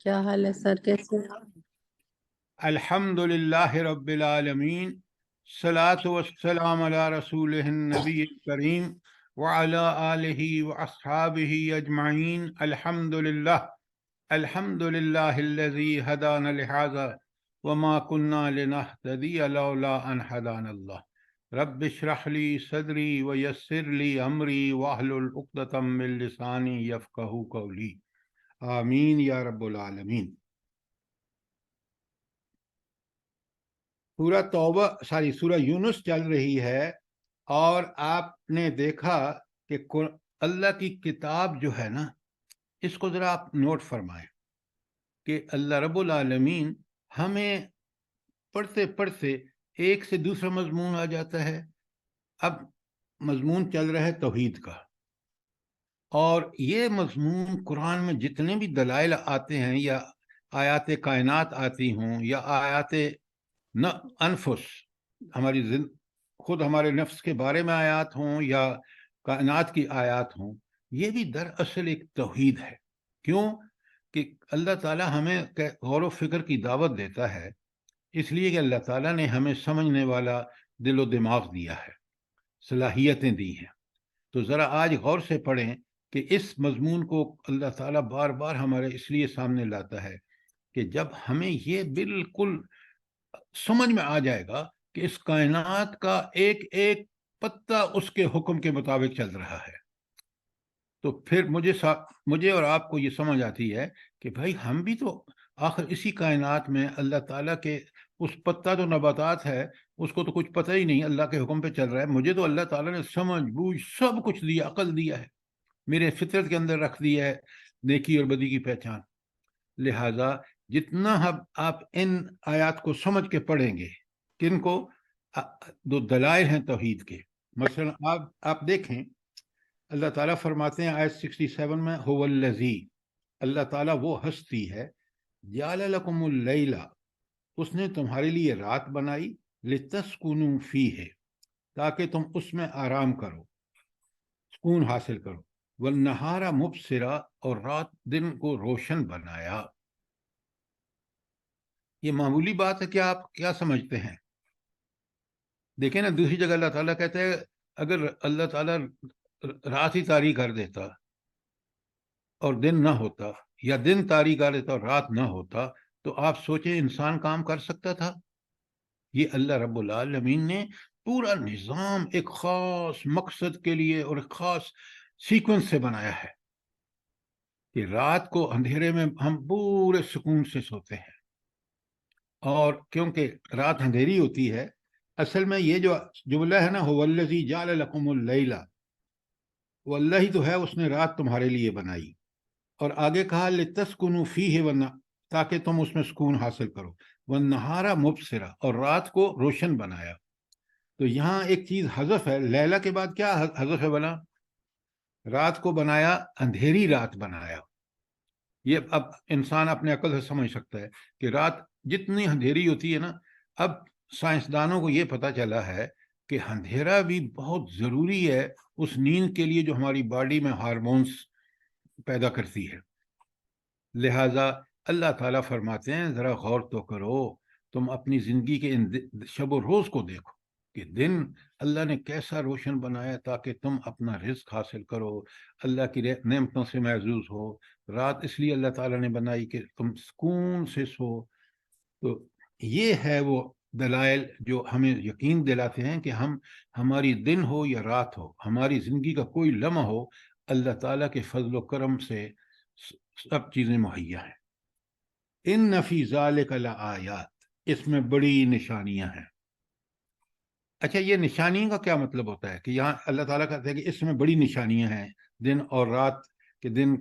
کیا حال ہے سر، کیسے ہیں آپ؟ الحمدللہ رب العالمین، صلاۃ والسلام علی رسول النبی کریم وعلی آلہ واصحابہ اجمعین۔ الحمدللہ الحمدللہ الذی ہدانا لہذا وما کنا لنہتدی لولا ان ہدانا اللہ۔ رب اشرح لی صدری ویسر لی امری واحلل عقدۃ من لسانی یفقہوا قولی، آمین یا رب العالمین۔ سورہ یونس چل رہی ہے، اور آپ نے دیکھا کہ اللہ کی کتاب جو ہے نا، اس کو ذرا آپ نوٹ فرمائیں کہ اللہ رب العالمین ہمیں پڑھتے پڑھتے ایک سے دوسرا مضمون آ جاتا ہے۔ اب مضمون چل رہا ہے توحید کا، اور یہ مضمون قرآن میں جتنے بھی دلائل آتے ہیں، یا آیات کائنات آتی ہوں، یا آیات انفس خود ہمارے نفس کے بارے میں آیات ہوں، یا کائنات کی آیات ہوں، یہ بھی دراصل ایک توحید ہے۔ کیوں کہ اللہ تعالیٰ ہمیں غور و فکر کی دعوت دیتا ہے، اس لیے کہ اللہ تعالیٰ نے ہمیں سمجھنے والا دل و دماغ دیا ہے، صلاحیتیں دی ہیں۔ تو ذرا آج غور سے پڑھیں کہ اس مضمون کو اللہ تعالیٰ بار بار ہمارے اس لیے سامنے لاتا ہے کہ جب ہمیں یہ بالکل سمجھ میں آ جائے گا کہ اس کائنات کا ایک ایک پتا اس کے حکم کے مطابق چل رہا ہے، تو پھر مجھے اور آپ کو یہ سمجھ آتی ہے کہ بھائی ہم بھی تو آخر اسی کائنات میں اللہ تعالیٰ کے اس پتا تو نباتات ہے، اس کو تو کچھ پتہ ہی نہیں، اللہ کے حکم پہ چل رہا ہے۔ مجھے تو اللہ تعالیٰ نے سمجھ بوجھ سب کچھ دیا، عقل دیا ہے، میرے فطرت کے اندر رکھ دیا ہے نیکی اور بدی کی پہچان۔ لہٰذا جتنا آپ ان آیات کو سمجھ کے پڑھیں گے، کن کو؟ دو دلائل ہیں توحید کے۔ مثلا آپ دیکھیں، اللہ تعالیٰ فرماتے ہیں آیت 67 میں، هو الذی، اللہ تعالیٰ وہ ہستی ہے، جعل لکم اللیل، اس نے تمہارے لیے رات بنائی، لتسکنوا فیہ، تاکہ تم اس میں آرام کرو، سکون حاصل کرو، والنہار مبصرا، اور رات دن کو روشن بنایا۔ یہ معمولی بات ہے کہ آپ کیا سمجھتے ہیں؟ دیکھیں نا، دوسری جگہ اللہ تعالیٰ کہتے ہیں اگر اللہ تعالیٰ رات ہی طاری کر دیتا اور دن نہ ہوتا، یا دن طاری کر دیتا اور رات نہ ہوتا، تو آپ سوچیں انسان کام کر سکتا تھا؟ یہ اللہ رب العالمین نے پورا نظام ایک خاص مقصد کے لیے اور ایک خاص سیکوینس سے بنایا ہے کہ رات کو اندھیرے میں ہم پورے سکون سے سوتے ہیں، اور کیونکہ رات اندھیری ہوتی ہے، اصل میں یہ جو جملہ ہے نا، هو الذی جعل لکم اللیل، وہ اللہ ہی تو ہے، اس نے رات تمہارے لیے بنائی، اور آگے کہا لتسکنوا فیہ، تاکہ تم اس میں سکون حاصل کرو، والنہار مبصرا، اور رات کو روشن بنایا۔ تو یہاں ایک چیز حذف ہے، لیلہ کے بعد کیا حذف ہے بنا؟ رات کو بنایا، اندھیری رات بنایا۔ یہ اب انسان اپنے عقل سے سمجھ سکتا ہے کہ رات جتنی اندھیری ہوتی ہے نا، اب سائنسدانوں کو یہ پتہ چلا ہے کہ اندھیرا بھی بہت ضروری ہے اس نیند کے لیے جو ہماری باڈی میں ہارمونز پیدا کرتی ہے۔ لہٰذا اللہ تعالیٰ فرماتے ہیں ذرا غور تو کرو، تم اپنی زندگی کے ان شب و روز کو دیکھو کہ دن اللہ نے کیسا روشن بنایا تاکہ تم اپنا رزق حاصل کرو، اللہ کی نعمتوں سے محظوظ ہو۔ رات اس لیے اللہ تعالیٰ نے بنائی کہ تم سکون سے سو۔ تو یہ ہے وہ دلائل جو ہمیں یقین دلاتے ہیں کہ ہماری دن ہو یا رات ہو، ہماری زندگی کا کوئی لمحہ ہو، اللہ تعالیٰ کے فضل و کرم سے سب چیزیں مہیا ہیں۔ ان فی ذالک لآیات، اس میں بڑی نشانیاں ہیں۔ اچھا، یہ نشانیوں کا کیا مطلب ہوتا ہے کہ یہاں اللہ تعالیٰ کہتے ہیں کہ اس میں بڑی نشانیاں ہیں، دن اور رات کے، دن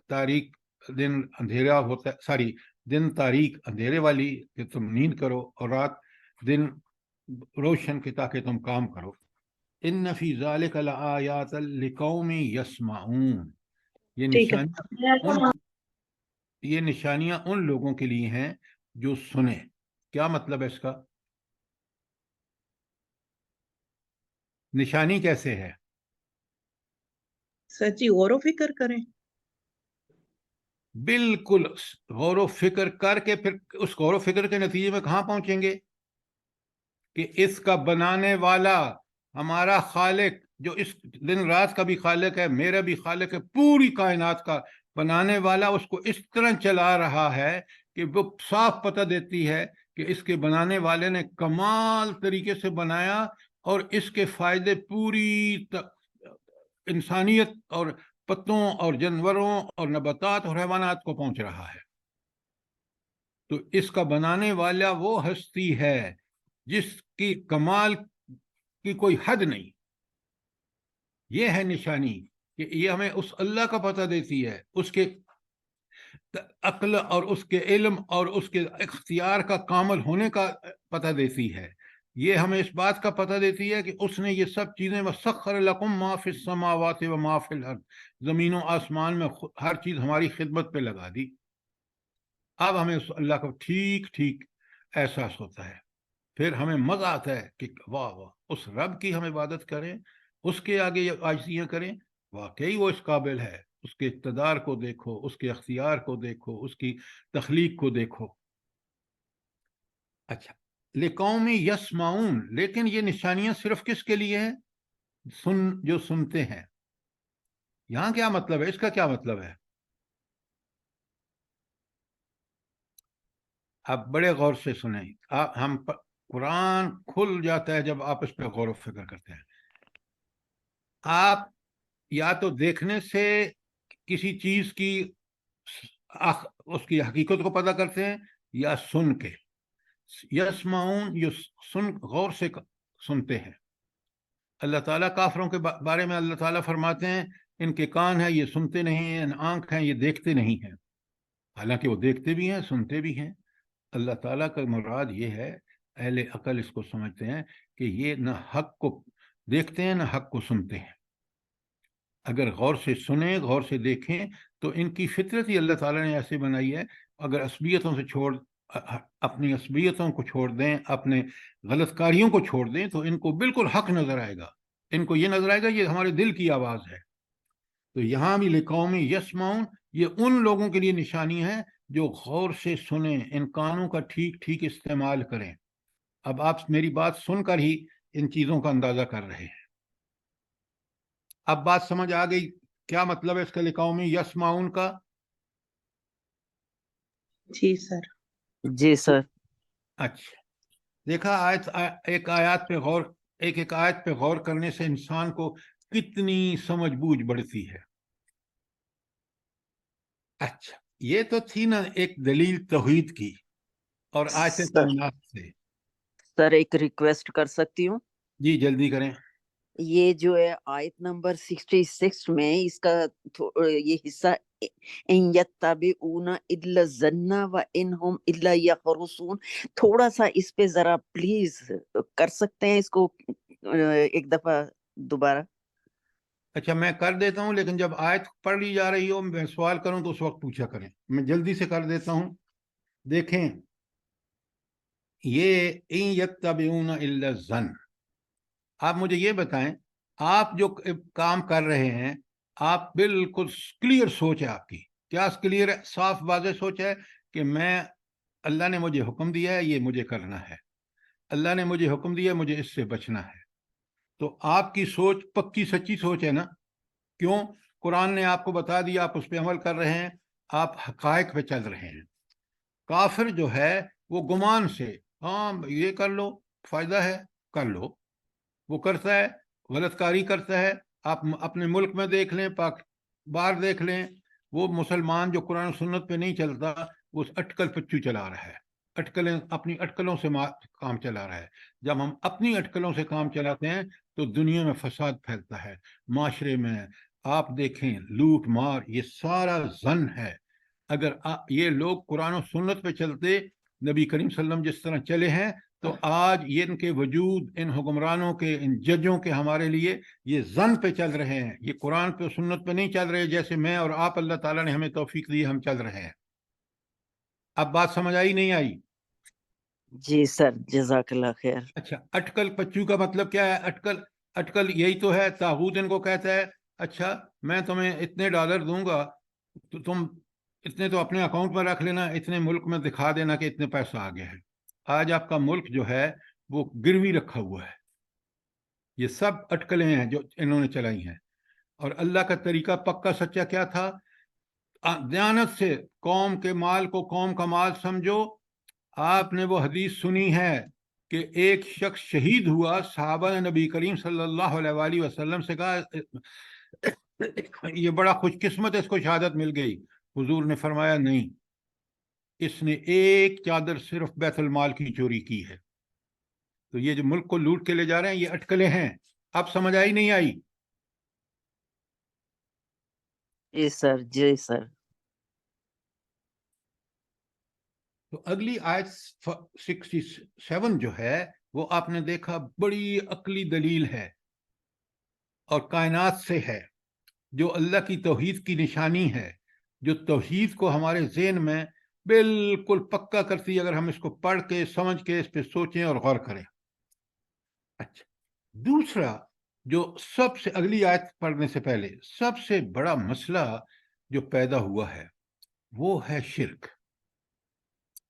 تاریک، دن اندھیرا ہوتا ہے، دن تاریک اندھیرے والی کہ تم نیند کرو، اور رات دن روشن کے تاکہ تم کام کرو۔ ان فی ذالک لآیات لقوم یسمعون، یہ نشانیاں ان لوگوں کے لیے ہیں جو سنیں۔ کیا مطلب ہے اس کا؟ نشانی کیسے ہے؟ سچی غور و فکر کریں۔ بالکل غور و فکر کر کے پھر اس غور و فکر کے نتیجے میں کہاں پہنچیں گے کہ اس کا بنانے والا ہمارا خالق، جو اس دن رات کا بھی خالق ہے، میرا بھی خالق ہے، پوری کائنات کا بنانے والا اس کو اس طرح چلا رہا ہے کہ وہ صاف پتہ دیتی ہے کہ اس کے بنانے والے نے کمال طریقے سے بنایا اور اس کے فائدے پوری انسانیت اور پتوں اور جانوروں اور نباتات اور حیوانات کو پہنچ رہا ہے۔ تو اس کا بنانے والا وہ ہستی ہے جس کی کمال کی کوئی حد نہیں۔ یہ ہے نشانی کہ یہ ہمیں اس اللہ کا پتہ دیتی ہے، اس کے عقل اور اس کے علم اور اس کے اختیار کا کامل ہونے کا پتہ دیتی ہے۔ یہ ہمیں اس بات کا پتہ دیتی ہے کہ اس نے یہ سب چیزیں وَسَخَّرَ لَكُم مَا فِي السَّمَاوَاتِ وَمَا فِي الْأَرْضِ، زمین و آسمان میں ہر چیز ہماری خدمت پہ لگا دی۔ اب ہمیں اس اللہ کا ٹھیک ٹھیک احساس ہوتا ہے، پھر ہمیں مزہ آتا ہے کہ واہ واہ، اس رب کی ہم عبادت کریں، اس کے آگے عاجزیاں کریں، واقعی وہ اس قابل ہے۔ اس کے اقتدار کو دیکھو، اس کے اختیار کو دیکھو، اس کی تخلیق کو دیکھو۔ اچھا، لِقَوْمٍ يَسْمَعُونَ، لیکن یہ نشانیاں صرف کس کے لیے ہیں؟ جو سنتے ہیں۔ یہاں کیا مطلب ہے؟ اس کا کیا مطلب ہے؟ آپ بڑے غور سے سنیں، ہم قرآن کھل جاتا ہے جب آپ اس پہ غور و فکر کرتے ہیں۔ آپ یا تو دیکھنے سے کسی چیز کی اس کی حقیقت کو پتہ کرتے ہیں، یا سن کے۔ یسمعون، یہ غور سے سنتے ہیں۔ اللہ تعالیٰ کافروں کے بارے میں اللہ تعالیٰ فرماتے ہیں ان کے کان ہیں یہ سنتے نہیں ہیں، ان آنکھ ہیں یہ دیکھتے نہیں ہیں، حالانکہ وہ دیکھتے بھی ہیں سنتے بھی ہیں۔ اللہ تعالیٰ کا مراد یہ ہے، اہل عقل اس کو سمجھتے ہیں کہ یہ نہ حق کو دیکھتے ہیں نہ حق کو سنتے ہیں۔ اگر غور سے سنیں، غور سے دیکھیں تو ان کی فطرت ہی اللہ تعالیٰ نے ایسے بنائی ہے۔ اگر عصبیتوں سے اپنی عصبیتوں کو چھوڑ دیں، اپنے غلط کاریوں کو چھوڑ دیں تو ان کو بالکل حق نظر آئے گا، ان کو یہ نظر آئے گا یہ ہمارے دل کی آواز ہے۔ تو یہاں بھی لِقَوْمٍ يَسْمَعُونَ، یہ ان لوگوں کے لیے نشانی ہے جو غور سے سنیں، ان کانوں کا ٹھیک ٹھیک استعمال کریں۔ اب آپ میری بات سن کر ہی ان چیزوں کا اندازہ کر رہے ہیں۔ اب بات سمجھ آ گئی کیا مطلب ہے اس کا لِقَوْمٍ يَسْمَعُونَ کا؟ جی سر۔ جی سر۔ اچھا، دیکھا ایک آیت پہ غور کرنے سے انسان کو کتنی سمجھ بوجھ بڑھتی ہے۔ اچھا، یہ تو تھی نا ایک دلیل توحید کی اور آیت کائنات سے۔ سر ایک ریکویسٹ کر سکتی ہوں؟ جی جلدی کریں۔ یہ جو ہے آیت نمبر 66 میں اس کا یہ حصہ ان یتبعون الا الظن وانہم الا یخرصون، تھوڑا سا اس پہ ذرا پلیز کر سکتے ہیں اس کو ایک دفعہ دوبارہ؟ اچھا میں کر دیتا ہوں، لیکن جب آیت پڑھ لی جا رہی ہو میں سوال کروں تو اس وقت پوچھا کریں، میں جلدی سے کر دیتا ہوں۔ دیکھیں، یہ ان یتبعون الا الظن، آپ مجھے یہ بتائیں، آپ جو کام کر رہے ہیں آپ بالکل کلیئر سوچ ہے آپ کی، کیا کلیئر ہے؟ صاف واضح سوچ ہے کہ میں اللہ نے مجھے حکم دیا ہے یہ مجھے کرنا ہے، اللہ نے مجھے حکم دیا ہے مجھے اس سے بچنا ہے۔ تو آپ کی سوچ پکی سچی سوچ ہے نا؟ کیوں؟ قرآن نے آپ کو بتا دیا، آپ اس پہ عمل کر رہے ہیں، آپ حقائق پہ چل رہے ہیں۔ کافر جو ہے وہ گمان سے، ہاں یہ کر لو فائدہ ہے کر لو، وہ کرتا ہے، غلط کاری کرتا ہے۔ آپ اپنے ملک میں دیکھ لیں، باہر دیکھ لیں، وہ مسلمان جو قرآن و سنت پہ نہیں چلتا وہ اٹکل پچو چلا رہا ہے، اپنی اٹکلوں سے کام چلا رہا ہے۔ جب ہم اپنی اٹکلوں سے کام چلاتے ہیں تو دنیا میں فساد پھیلتا ہے، معاشرے میں آپ دیکھیں لوٹ مار، یہ سارا ظن ہے۔ اگر یہ لوگ قرآن و سنت پہ چلتے، نبی کریم صلی اللہ علیہ وسلم جس طرح چلے ہیں، تو آج یہ ان کے وجود، ان حکمرانوں کے، ان ججوں کے ہمارے لیے یہ ظن پہ چل رہے ہیں، یہ قرآن پہ سنت پہ نہیں چل رہے، جیسے میں اور آپ اللہ تعالیٰ نے ہمیں توفیق دی ہم چل رہے ہیں۔ اب بات سمجھ آئی نہیں آئی؟ جی سر، جزاک اللہ خیر۔ اچھا، اٹکل پچو کا مطلب کیا ہے؟ اٹکل یہی تو ہے، طاغوت ان کو کہتا ہے اچھا میں تمہیں اتنے ڈالر دوں گا تو تم اتنے تو اپنے اکاؤنٹ پر رکھ لینا، اتنے ملک میں دکھا دینا کہ اتنے پیسہ آ گیا ہے۔ آج آپ کا ملک جو ہے وہ گروی رکھا ہوا ہے۔ یہ سب اٹکلیں ہیں جو انہوں نے چلائی ہیں۔ اور اللہ کا طریقہ پکا سچا کیا تھا؟ دیانت سے قوم کے مال کو قوم کا مال سمجھو۔ آپ نے وہ حدیث سنی ہے کہ ایک شخص شہید ہوا، صحابہ نے نبی کریم صلی اللہ علیہ وآلہ وسلم سے کہا یہ بڑا خوش قسمت ہے، اس کو شہادت مل گئی۔ حضور نے فرمایا نہیں، اس نے ایک چادر صرف بیت المال کی چوری کی ہے۔ تو یہ جو ملک کو لوٹ کے لے جا رہے ہیں یہ اٹکلیں ہیں۔ اب سمجھ آئی نہیں آئی؟ جی سر، جی سر۔ تو اگلی آیت 67 جو ہے وہ آپ نے دیکھا بڑی عقلی دلیل ہے اور کائنات سے ہے، جو اللہ کی توحید کی نشانی ہے، جو توحید کو ہمارے ذہن میں بالکل پکا کرتی ہے اگر ہم اس کو پڑھ کے سمجھ کے اس پہ سوچیں اور غور کریں۔ اچھا، دوسرا جو سب سے اگلی آیت پڑھنے سے پہلے سب سے بڑا مسئلہ جو پیدا ہوا ہے وہ ہے شرک۔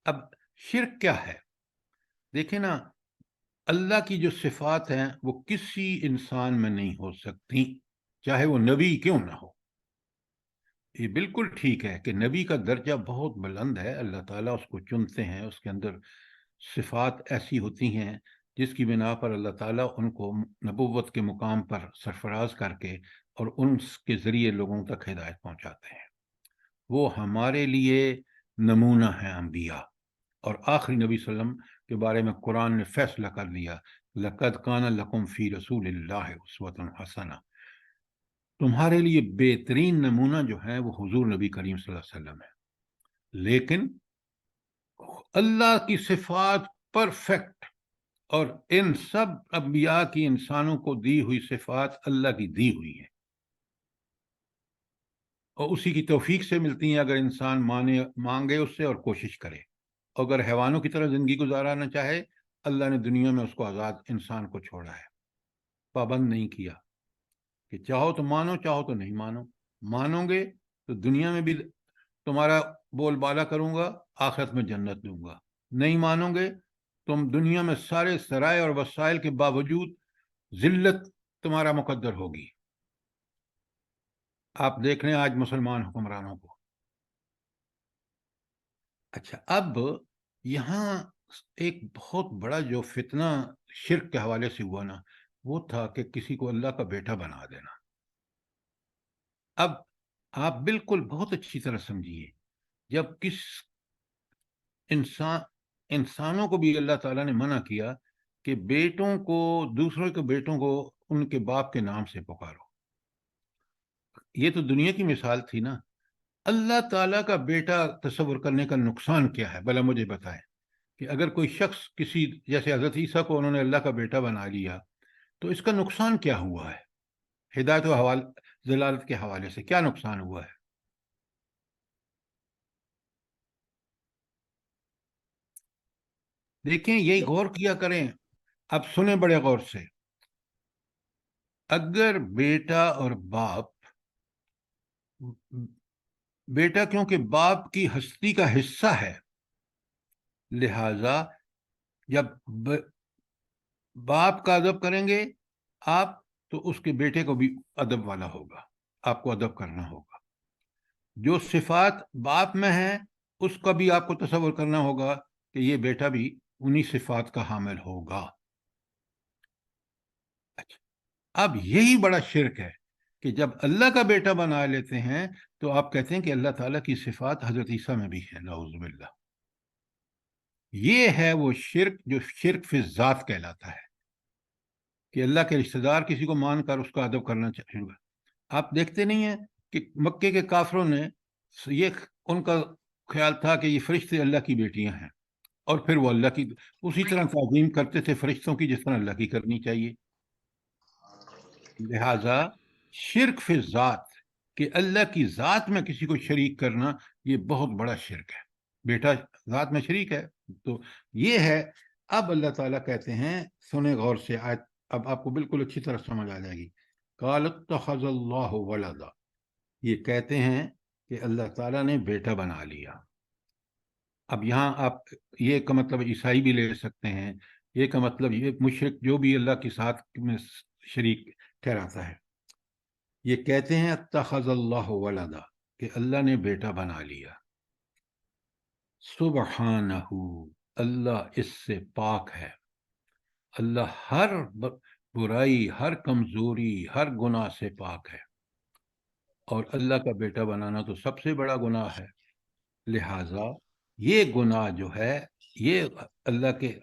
اب شرک کیا ہے؟ دیکھیں نا، اللہ کی جو صفات ہیں وہ کسی انسان میں نہیں ہو سکتی، چاہے وہ نبی کیوں نہ ہو۔ یہ بالکل ٹھیک ہے کہ نبی کا درجہ بہت بلند ہے، اللہ تعالیٰ اس کو چنتے ہیں، اس کے اندر صفات ایسی ہوتی ہیں جس کی بنا پر اللہ تعالیٰ ان کو نبوت کے مقام پر سرفراز کر کے اور ان کے ذریعے لوگوں تک ہدایت پہنچاتے ہیں۔ وہ ہمارے لیے نمونہ ہیں انبیاء، اور آخری نبی صلی اللہ علیہ وسلم کے بارے میں قرآن نے فیصلہ کر دیا، لَقَدْ كَانَ لَكُمْ فِي رَسُولِ اللَّهِ أُسْوَةٌ حَسَنَةٌ۔ تمہارے لیے بہترین نمونہ جو ہے وہ حضور نبی کریم صلی اللہ علیہ وسلم ہے۔ لیکن اللہ کی صفات پرفیکٹ، اور ان سب انبیاء کی انسانوں کو دی ہوئی صفات اللہ کی دی ہوئی ہیں، اور اسی کی توفیق سے ملتی ہیں اگر انسان مانگے اس سے اور کوشش کرے۔ اگر حیوانوں کی طرح زندگی گزارنا چاہے، اللہ نے دنیا میں اس کو آزاد انسان کو چھوڑا ہے، پابند نہیں کیا کہ چاہو تو مانو، چاہو تو نہیں مانو۔ مانو گے تو دنیا میں بھی تمہارا بول بالا کروں گا، آخرت میں جنت دوں گا۔ نہیں مانو گے تم دنیا میں سارے سرائے اور وسائل کے باوجود ذلت تمہارا مقدر ہوگی۔ آپ دیکھ رہے ہیں آج مسلمان حکمرانوں کو۔ اچھا، اب یہاں ایک بہت بڑا جو فتنہ شرک کے حوالے سے ہوا نا، وہ تھا کہ کسی کو اللہ کا بیٹا بنا دینا۔ اب آپ بالکل بہت اچھی طرح سمجھیے، جب کس انسانوں کو بھی اللہ تعالیٰ نے منع کیا کہ بیٹوں کو، دوسروں کے بیٹوں کو ان کے باپ کے نام سے پکارو، یہ تو دنیا کی مثال تھی نا۔ اللہ تعالیٰ کا بیٹا تصور کرنے کا نقصان کیا ہے بھلا مجھے بتائیں؟ کہ اگر کوئی شخص کسی، جیسے حضرت عیسیٰ کو انہوں نے اللہ کا بیٹا بنا لیا، تو اس کا نقصان کیا ہوا ہے؟ ہدایت و ضلالت کے حوالے سے کیا نقصان ہوا ہے؟ دیکھیں، یہی غور کیا کریں۔ اب سنیں بڑے غور سے، اگر بیٹا اور باپ، بیٹا کیونکہ باپ کی ہستی کا حصہ ہے، لہذا جب باپ کا ادب کریں گے آپ تو اس کے بیٹے کو بھی ادب والا ہوگا، آپ کو ادب کرنا ہوگا۔ جو صفات باپ میں ہیں اس کا بھی آپ کو تصور کرنا ہوگا کہ یہ بیٹا بھی انہی صفات کا حامل ہوگا۔ اچھا، اب یہی بڑا شرک ہے کہ جب اللہ کا بیٹا بنا لیتے ہیں تو آپ کہتے ہیں کہ اللہ تعالیٰ کی صفات حضرت عیسیٰ میں بھی ہے، نعوذ باللہ۔ یہ ہے وہ شرک جو شرک فی الذات کہلاتا ہے، کہ اللہ کے رشتہ دار کسی کو مان کر اس کا ادب کرنا شروع ہے۔ آپ دیکھتے نہیں ہیں کہ مکے کے کافروں نے یہ، ان کا خیال تھا کہ یہ فرشتے اللہ کی بیٹیاں ہیں، اور پھر وہ اللہ کی اسی طرح تعظیم کرتے تھے فرشتوں کی جس طرح اللہ کی کرنی چاہیے۔ لہذا شرک فی ذات، کہ اللہ کی ذات میں کسی کو شریک کرنا، یہ بہت بڑا شرک ہے۔ بیٹا ذات میں شریک ہے تو یہ ہے۔ اب اللہ تعالیٰ کہتے ہیں، سنیں غور سے، آیت اب آپ کو بالکل اچھی طرح سمجھ آ جائے گی۔ قَالَ اتَّخَذَ اللَّهُ وَلَدًا، یہ کہتے ہیں کہ اللہ تعالیٰ نے بیٹا بنا لیا. اب یہاں آپ یہ کا مطلب عیسائی بھی لے سکتے ہیں، یہ کا مطلب یہ مشرک جو بھی اللہ کے ساتھ میں شریک ٹھہراتا ہے، یہ کہتے ہیں اتخذ اللہ ولدا، کہ اللہ نے بیٹا بنا لیا. سبحانہ، اللہ اس سے پاک ہے. اللہ ہر برائی، ہر کمزوری، ہر گناہ سے پاک ہے، اور اللہ کا بیٹا بنانا تو سب سے بڑا گناہ ہے. لہٰذا یہ گناہ جو ہے، یہ اللہ کے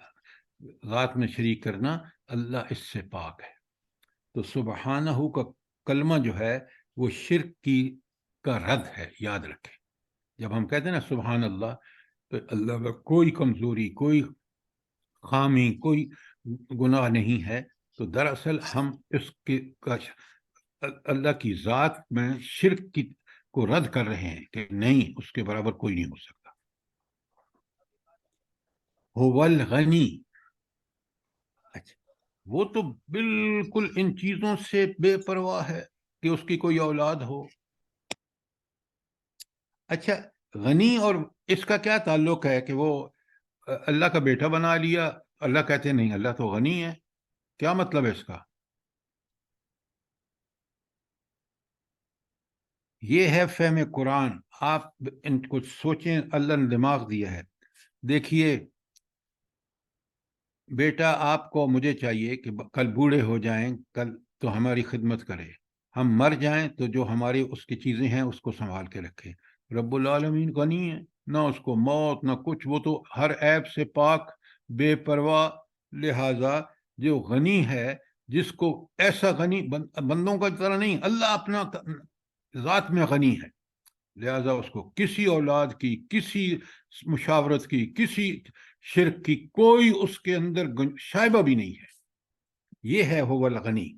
ذات میں شریک کرنا، اللہ اس سے پاک ہے. تو سبحانہ کا کلمہ جو ہے وہ شرک کا رد ہے. یاد رکھیں، جب ہم کہتے ہیں نا سبحان اللہ، تو اللہ میں کوئی کمزوری، کوئی خامی، کوئی گناہ نہیں ہے. تو دراصل ہم اس کے اللہ کی ذات میں شرک کو رد کر رہے ہیں کہ نہیں، اس کے برابر کوئی نہیں ہو سکتا. هو الغنی، اچھا، وہ تو بالکل ان چیزوں سے بے پرواہ ہے کہ اس کی کوئی اولاد ہو. اچھا، غنی اور اس کا کیا تعلق ہے کہ وہ اللہ کا بیٹا بنا لیا؟ اللہ کہتے ہیں نہیں، اللہ تو غنی ہے. کیا مطلب ہے اس کا؟ یہ ہے فہم قرآن. آپ ان کو سوچیں، اللہ نے دماغ دیا ہے. دیکھیے بیٹا، آپ کو مجھے چاہیے کہ کل بوڑھے ہو جائیں، کل تو ہماری خدمت کرے. ہم مر جائیں تو جو ہماری اس کی چیزیں ہیں اس کو سنبھال کے رکھے. رب العالمین غنی ہے، نہ اس کو موت نہ کچھ، وہ تو ہر عیب سے پاک، بے پرواہ. لہذا جو غنی ہے، جس کو ایسا غنی بندوں کا طرح نہیں، اللہ اپنا ذات میں غنی ہے، لہذا اس کو کسی اولاد کی، کسی مشاورت کی، کسی شرک کی کوئی اس کے اندر شائبہ بھی نہیں ہے. یہ ہے هو الغنی.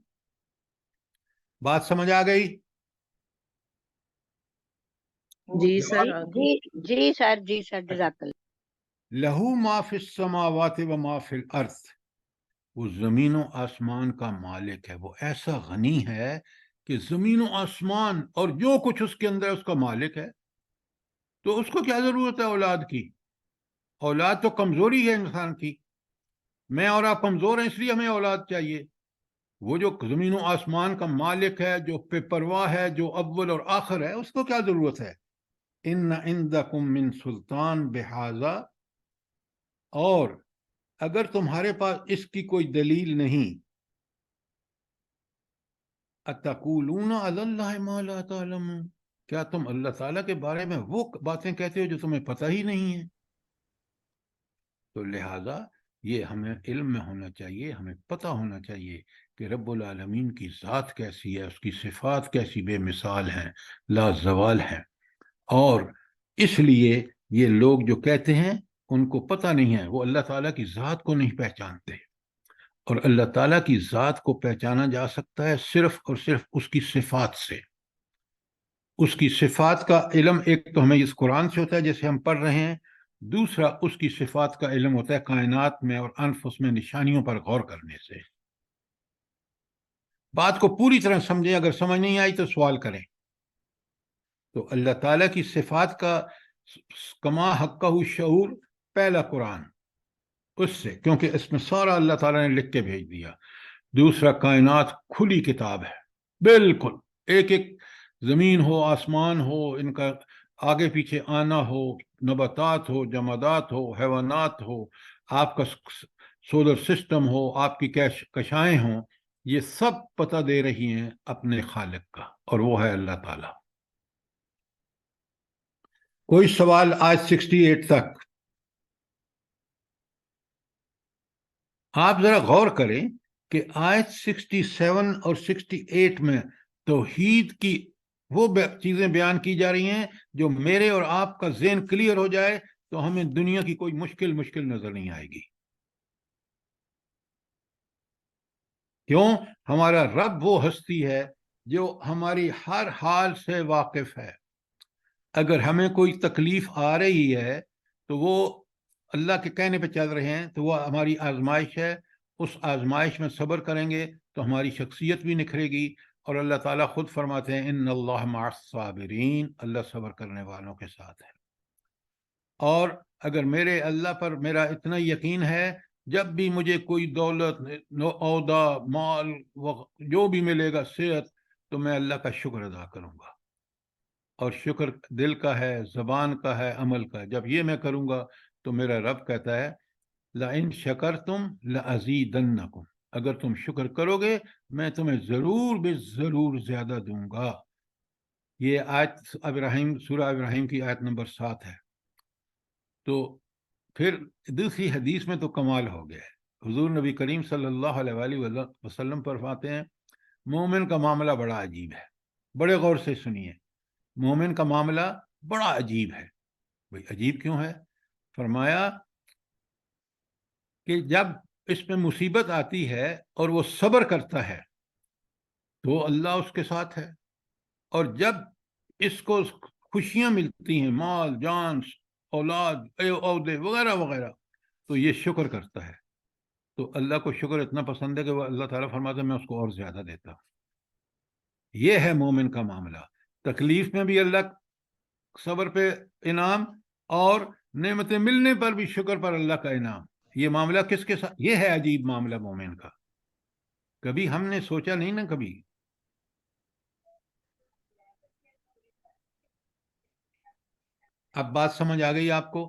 بات سمجھ آ گئی؟ جی سر، جی سر، جی سر، جزاک اللہ. لہو ما فی السماوات و ما فی الارض، وہ زمین و آسمان کا مالک ہے. وہ ایسا غنی ہے کہ زمین و آسمان اور جو کچھ اس کے اندر ہے اس کا مالک ہے. تو اس کو کیا ضرورت ہے اولاد کی؟ اولاد تو کمزوری ہے انسان کی. میں اور آپ کمزور ہیں، اس لیے ہمیں اولاد چاہیے. وہ جو زمین و آسمان کا مالک ہے، جو بے پرواہ ہے، جو اول اور آخر ہے، اس کو کیا ضرورت ہے؟ ان عندکم من سلطان بہذا، اور اگر تمہارے پاس اس کی کوئی دلیل نہیں، اتقولون علی اللہ ما لا تعلمون، کیا تم اللہ تعالیٰ کے بارے میں وہ باتیں کہتے ہو جو تمہیں پتہ ہی نہیں ہے؟ تو لہٰذا یہ ہمیں علم میں ہونا چاہیے، ہمیں پتہ ہونا چاہیے کہ رب العالمین کی ذات کیسی ہے، اس کی صفات کیسی بے مثال ہیں، لا زوال ہیں. اور اس لیے یہ لوگ جو کہتے ہیں ان کو پتہ نہیں ہے، وہ اللہ تعالیٰ کی ذات کو نہیں پہچانتے. اور اللہ تعالیٰ کی ذات کو پہچانا جا سکتا ہے صرف اور صرف اس کی صفات سے. اس کی صفات کا علم ایک تو ہمیں اس قرآن سے ہوتا ہے جیسے ہم پڑھ رہے ہیں، دوسرا اس کی صفات کا علم ہوتا ہے کائنات میں اور انفس میں نشانیوں پر غور کرنے سے. بات کو پوری طرح سمجھیں، اگر سمجھ نہیں آئی تو سوال کریں. تو اللہ تعالیٰ کی صفات کا کما حقہ شعور پہلا قرآن، اس سے، کیونکہ اس میں سارا اللہ تعالیٰ نے لکھ کے بھیج دیا. دوسرا کائنات کھلی کتاب ہے، بالکل ایک ایک زمین ہو، آسمان ہو، ان کا آگے پیچھے آنا ہو، نباتات ہو، جمادات ہو، حیوانات ہو، آپ کا سولر سسٹم ہو، آپ کی کشائیں ہوں، یہ سب پتہ دے رہی ہیں اپنے خالق کا، اور وہ ہے اللہ تعالیٰ. کوئی سوال آج 68 تک؟ آپ ذرا غور کریں کہ آیت 67 اور 68 میں توحید کی وہ چیزیں بیان کی جا رہی ہیں جو میرے اور آپ کا ذہن کلیئر ہو جائے تو ہمیں دنیا کی کوئی مشکل نظر نہیں آئے گی. کیوں؟ ہمارا رب وہ ہستی ہے جو ہماری ہر حال سے واقف ہے. اگر ہمیں کوئی تکلیف آ رہی ہے تو وہ اللہ کے کہنے پہ چل رہے ہیں تو وہ ہماری آزمائش ہے. اس آزمائش میں صبر کریں گے تو ہماری شخصیت بھی نکھرے گی، اور اللہ تعالیٰ خود فرماتے ہیں ان اللہ مع الصابرین، اللہ صبر کرنے والوں کے ساتھ ہے۔ اور اگر میرے اللہ پر میرا اتنا یقین ہے، جب بھی مجھے کوئی دولت، عہدہ، مال، جو بھی ملے گا، صحت، تو میں اللہ کا شکر ادا کروں گا۔ اور شکر دل کا ہے، زبان کا ہے، عمل کا ہے۔ جب یہ میں کروں گا تو میرا رب کہتا ہے لَإِن شَكَرْتُمْ لَأَزِيدَنَّكُمْ، اگر تم شکر کرو گے میں تمہیں ضرور بے ضرور زیادہ دوں گا۔ یہ آیت ابراہیم، سورہ ابراہیم کی آیت نمبر 7 ہے۔ تو پھر دوسری حدیث میں تو کمال ہو گیا ہے۔ حضور نبی کریم صلی اللہ علیہ وآلہ وسلم فرماتے ہیں مومن کا معاملہ بڑا عجیب ہے۔ بڑے غور سے سنیے، مومن کا معاملہ بڑا عجیب ہے۔ بھئی عجیب کیوں ہے؟ فرمایا کہ جب اس میں مصیبت آتی ہے اور وہ صبر کرتا ہے تو اللہ اس کے ساتھ ہے، اور جب اس کو خوشیاں ملتی ہیں، مال، جان، اولاد، عہدے وغیرہ وغیرہ، تو یہ شکر کرتا ہے، تو اللہ کو شکر اتنا پسند ہے کہ وہ اللہ تعالیٰ فرماتا ہے میں اس کو اور زیادہ دیتا ہوں۔ یہ ہے مومن کا معاملہ۔ تکلیف میں بھی اللہ صبر پہ انعام، اور نعمتیں ملنے پر بھی شکر پر اللہ کا انعام۔ یہ معاملہ کس کے ساتھ؟ یہ ہے عجیب معاملہ مومن کا، کبھی ہم نے سوچا نہیں نا کبھی۔ اب بات سمجھ آ گئی آپ کو؟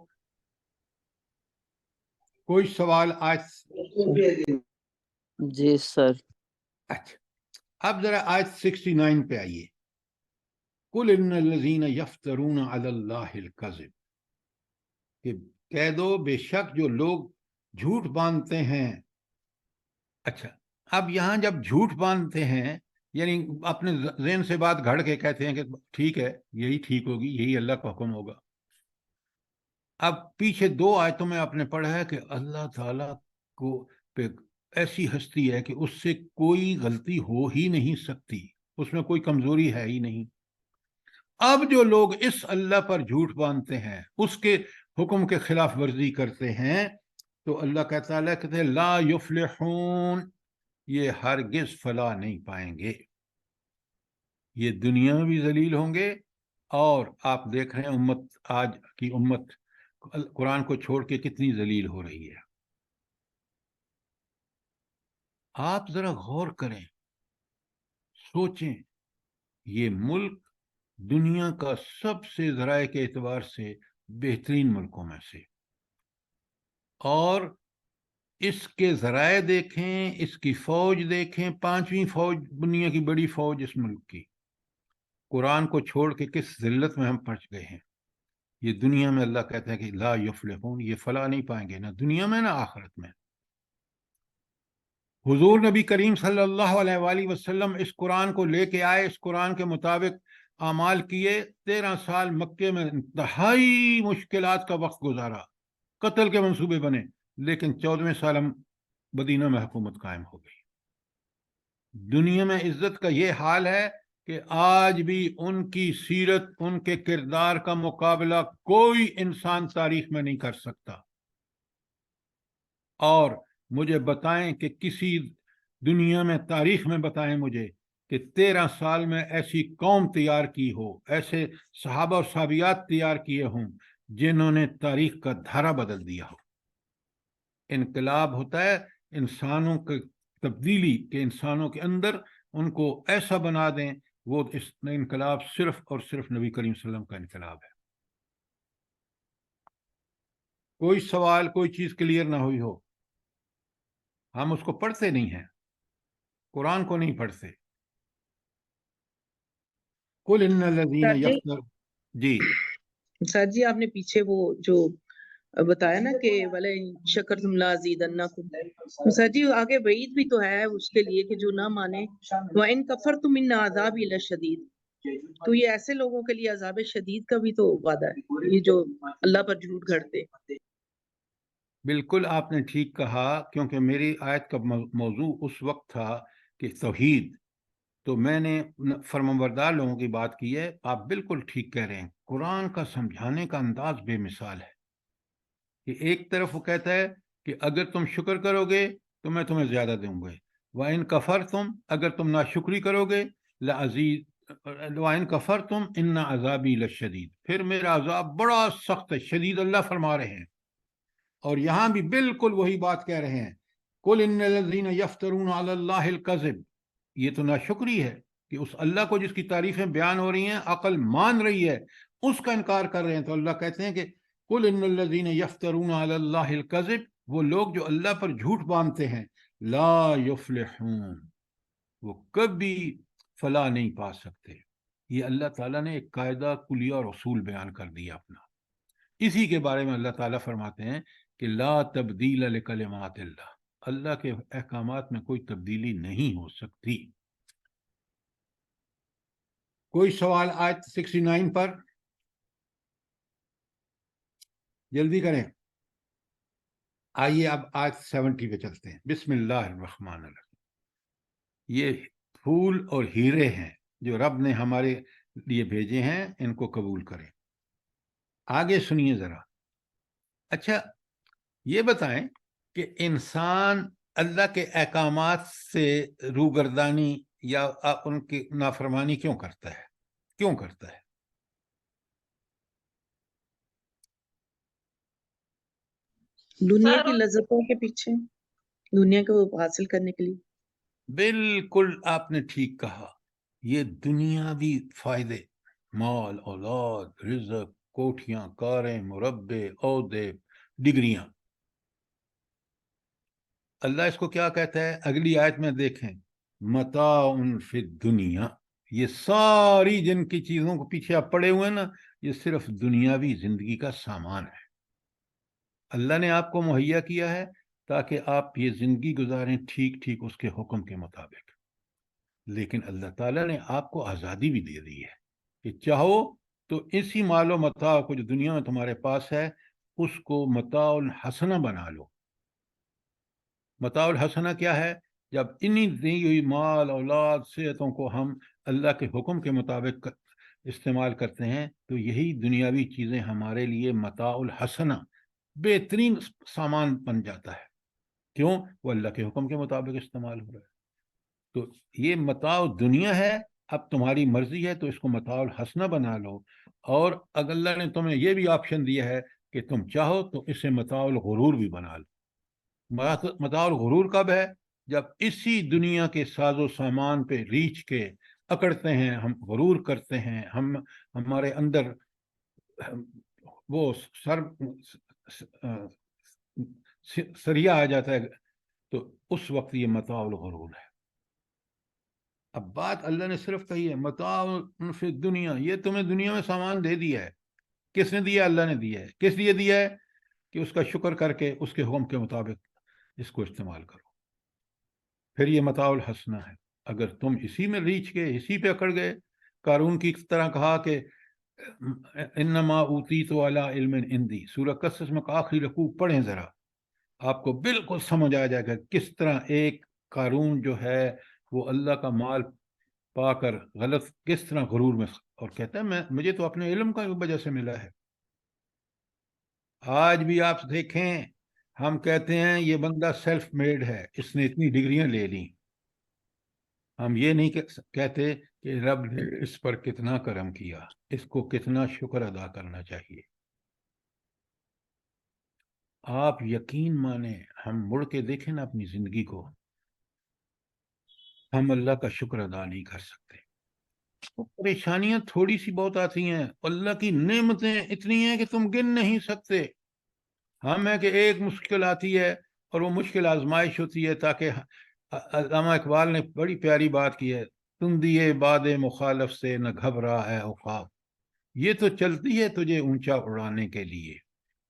کوئی سوال آج؟ جی سر۔ اچھا، اب ذرا آج 69 پہ آئیے۔ قُلْ إِنَّ الَّذِينَ يَفْتَرُونَ عَلَى اللَّهِ الْكَذِبَ، کہ کہہ دو بے شک جو لوگ جھوٹ باندھتے ہیں۔ اچھا، اب یہاں جب جھوٹ باندھتے ہیں یعنی اپنے ذہن سے بات گھڑ کے کہتے ہیں کہ ٹھیک ہے یہی ٹھیک ہوگی، یہی اللہ کا حکم ہوگا۔ اب پیچھے 2 آیتوں میں آپ نے پڑھا ہے کہ اللہ تعالیٰ کو پہ ایسی ہستی ہے کہ اس سے کوئی غلطی ہو ہی نہیں سکتی، اس میں کوئی کمزوری ہے ہی نہیں۔ اب جو لوگ اس اللہ پر جھوٹ باندھتے ہیں، اس کے حکم کے خلاف ورزی کرتے ہیں، تو اللہ کا تعالیٰ کہتے ہیں لا یفلحون، یہ ہرگز فلاح نہیں پائیں گے۔ یہ دنیا میں بھی ذلیل ہوں گے، اور آپ دیکھ رہے ہیں امت، آج کی امت قرآن کو چھوڑ کے کتنی ذلیل ہو رہی ہے۔ آپ ذرا غور کریں، سوچیں، یہ ملک دنیا کا سب سے ذرائع کے اعتبار سے بہترین ملکوں میں سے، اور اس کے ذرائع دیکھیں، اس کی فوج دیکھیں، 5ویں فوج، دنیا کی بڑی فوج اس ملک کی۔ قرآن کو چھوڑ کے کس ذلت میں ہم پہنچ گئے ہیں۔ یہ دنیا میں اللہ کہتا ہے کہ لا یفلحون، یہ فلاح نہیں پائیں گے، نہ دنیا میں نہ آخرت میں۔ حضور نبی کریم صلی اللہ علیہ وآلہ وسلم اس قرآن کو لے کے آئے، اس قرآن کے مطابق اعمال کیے، 13 سال مکے میں انتہائی مشکلات کا وقت گزارا، قتل کے منصوبے بنے، لیکن 14ویں سال مدینہ میں حکومت قائم ہو گئی۔ دنیا میں عزت کا یہ حال ہے کہ آج بھی ان کی سیرت، ان کے کردار کا مقابلہ کوئی انسان تاریخ میں نہیں کر سکتا۔ اور مجھے بتائیں کہ کسی دنیا میں تاریخ میں بتائیں مجھے کہ 13 سال میں ایسی قوم تیار کی ہو، ایسے صحابہ اور صحابیات تیار کیے ہوں جنہوں نے تاریخ کا دھارا بدل دیا ہو۔ انقلاب ہوتا ہے انسانوں کی تبدیلی، کہ انسانوں کے اندر ان کو ایسا بنا دیں، وہ اس انقلاب صرف اور صرف نبی کریم صلی اللہ علیہ وسلم کا انقلاب ہے۔ کوئی سوال، کوئی چیز کلیئر نہ ہوئی ہو؟ ہم اس کو پڑھتے نہیں ہیں، قرآن کو نہیں پڑھتے۔ قل ان الذین یفتر، جی سر جی آپ نے پیچھے وہ جو بتایا نا کہ وَلَئِن شَكَرْتُمْ لَأَزِيدَنَّكُمْ، سر جی آگے وعید بھی تو ہے اس کے لیے کہ جو نہ مانے، وَإِن كَفَرْتُمْ إِنَّ عَذَابِي لَشَدِيدٌ، تو یہ ایسے لوگوں کے لیے عذاب شدید کا بھی تو وعدہ ہے، یہ جو اللہ پر جھوٹ گھڑتے۔ بالکل آپ نے ٹھیک کہا، کیونکہ میری آیت کا موضوع اس وقت تھا کہ توحید، تو میں نے فرمانبردار لوگوں کی بات کی ہے۔ آپ بالکل ٹھیک کہہ رہے ہیں، قرآن کا سمجھانے کا انداز بے مثال ہے کہ ایک طرف وہ کہتا ہے کہ اگر تم شکر کرو گے تو میں تمہیں زیادہ دوں گے، وَإِن كَفَرْتُمْ، اگر تم ناشکری کرو گے لعزیز وَإِن كَفَرْتُمْ إِنَّ عَذَابِي لَشَدِيدٌ، پھر میرا عذاب بڑا سخت ہے، شدید اللہ فرما رہے ہیں۔ اور یہاں بھی بالکل وہی بات کہہ رہے ہیں، قُلْ إِنَّ الَّذِينَ يَفْتَرُونَ عَلَى اللَّهِ الْكَذِبَ، یہ تو ناشکری ہے کہ اس اللہ کو جس کی تعریفیں بیان ہو رہی ہیں، عقل مان رہی ہے، اس کا انکار کر رہے ہیں۔ تو اللہ کہتے ہیں کہ قُلْ إِنَّ الَّذِينَ يَفْتَرُونَ عَلَى اللَّهِ الْكَذِبَ، وہ لوگ جو اللہ پر جھوٹ باندھتے ہیں، لا يفلحون، وہ کبھی فلاح نہیں پا سکتے۔ یہ اللہ تعالیٰ نے ایک قاعدہ کلیہ اور اصول بیان کر دیا اپنا، اسی کے بارے میں اللہ تعالیٰ فرماتے ہیں کہ لا تبدیل لکلمات اللہ، اللہ کے احکامات میں کوئی تبدیلی نہیں ہو سکتی۔ کوئی سوال آیت 69 پر؟ جلدی کریں، آئیے اب آیت 70 پہ چلتے ہیں۔ بسم اللہ الرحمن الرحیم، یہ پھول اور ہیرے ہیں جو رب نے ہمارے لیے بھیجے ہیں، ان کو قبول کریں۔ آگے سنیے ذرا۔ اچھا یہ بتائیں کہ انسان اللہ کے احکامات سے روگردانی یا ان کی نافرمانی کیوں کرتا ہے؟ کیوں کرتا ہے؟ دنیا کی لذتوں کے پیچھے، دنیا کو حاصل کرنے کے لیے۔ بالکل آپ نے ٹھیک کہا، یہ دنیاوی فائدے، مال، اولاد، رزق، کوٹھیاں، کاریں، مربے، عہدے، ڈگریاں، اللہ اس کو کیا کہتا ہے؟ اگلی آیت میں دیکھیں، متاع فی الدنیا، یہ ساری جن کی چیزوں کو پیچھے آپ پڑے ہوئے نا، یہ صرف دنیاوی زندگی کا سامان ہے۔ اللہ نے آپ کو مہیا کیا ہے تاکہ آپ یہ زندگی گزاریں ٹھیک ٹھیک اس کے حکم کے مطابق، لیکن اللہ تعالیٰ نے آپ کو آزادی بھی دے دی ہے کہ چاہو تو اسی مال و متاع کو جو دنیا میں تمہارے پاس ہے، اس کو متاع الحسنہ بنا لو۔ متاع الحسنہ کیا ہے؟ جب انہی دی ہوئی مال، اولاد، صحتوں کو ہم اللہ کے حکم کے مطابق استعمال کرتے ہیں تو یہی دنیاوی چیزیں ہمارے لیے متاع الحسنہ، بہترین سامان بن جاتا ہے۔ کیوں؟ وہ اللہ کے حکم کے مطابق استعمال ہو رہا ہے۔ تو یہ متاع دنیا ہے، اب تمہاری مرضی ہے تو اس کو متاع الحسنہ بنا لو، اور اگر اللہ نے تمہیں یہ بھی آپشن دیا ہے کہ تم چاہو تو اسے متاع الغرور بھی بنا لو۔ متاع الغرور کب ہے؟ جب اسی دنیا کے ساز و سامان پہ ریچھ کے اکڑتے ہیں، ہم غرور کرتے ہیں، ہمارے اندر وہ سریا آ جاتا ہے، تو اس وقت یہ متاع الغرور ہے۔ اب بات اللہ نے صرف کہی ہے متاع فی الدنیا، یہ تمہیں دنیا میں سامان دے دیا ہے۔ کس نے دیا؟ اللہ نے دیا ہے۔ کس لیے دیا ہے؟ کہ اس کا شکر کر کے اس کے حکم کے مطابق اس کو استعمال کرو، پھر یہ متاع الحسنہ ہے۔ اگر تم اسی میں ریچھ گئے، اسی پہ اکڑ گئے، قارون کی طرح کہا کہ انما اوتیت علی علم عندی، سورہ قصص میں آخری رکوع پڑھیں ذرا، آپ کو بالکل سمجھ آ جائے گا کس طرح ایک قارون جو ہے وہ اللہ کا مال پا کر غلط کس طرح غرور میں، اور کہتا ہے مجھے تو اپنے علم کا وجہ سے ملا ہے۔ آج بھی آپ دیکھیں، ہم کہتے ہیں یہ بندہ سیلف میڈ ہے، اس نے اتنی ڈگریاں لے لیں، ہم یہ نہیں کہتے کہ رب نے اس پر کتنا کرم کیا، اس کو کتنا شکر ادا کرنا چاہیے۔ آپ یقین مانیں، ہم مڑ کے دیکھیں نا اپنی زندگی کو، ہم اللہ کا شکر ادا نہیں کر سکتے۔ پریشانیاں تھوڑی سی بہت آتی ہیں، اللہ کی نعمتیں اتنی ہیں کہ تم گن نہیں سکتے۔ ہم ہے کہ ایک مشکل آتی ہے اور وہ مشکل آزمائش ہوتی ہے، تاکہ علامہ اقبال نے بڑی پیاری بات کی ہے، تم دیے باد مخالف سے نہ گھبرا ہے عقاب، یہ تو چلتی ہے تجھے اونچا اڑانے کے لیے۔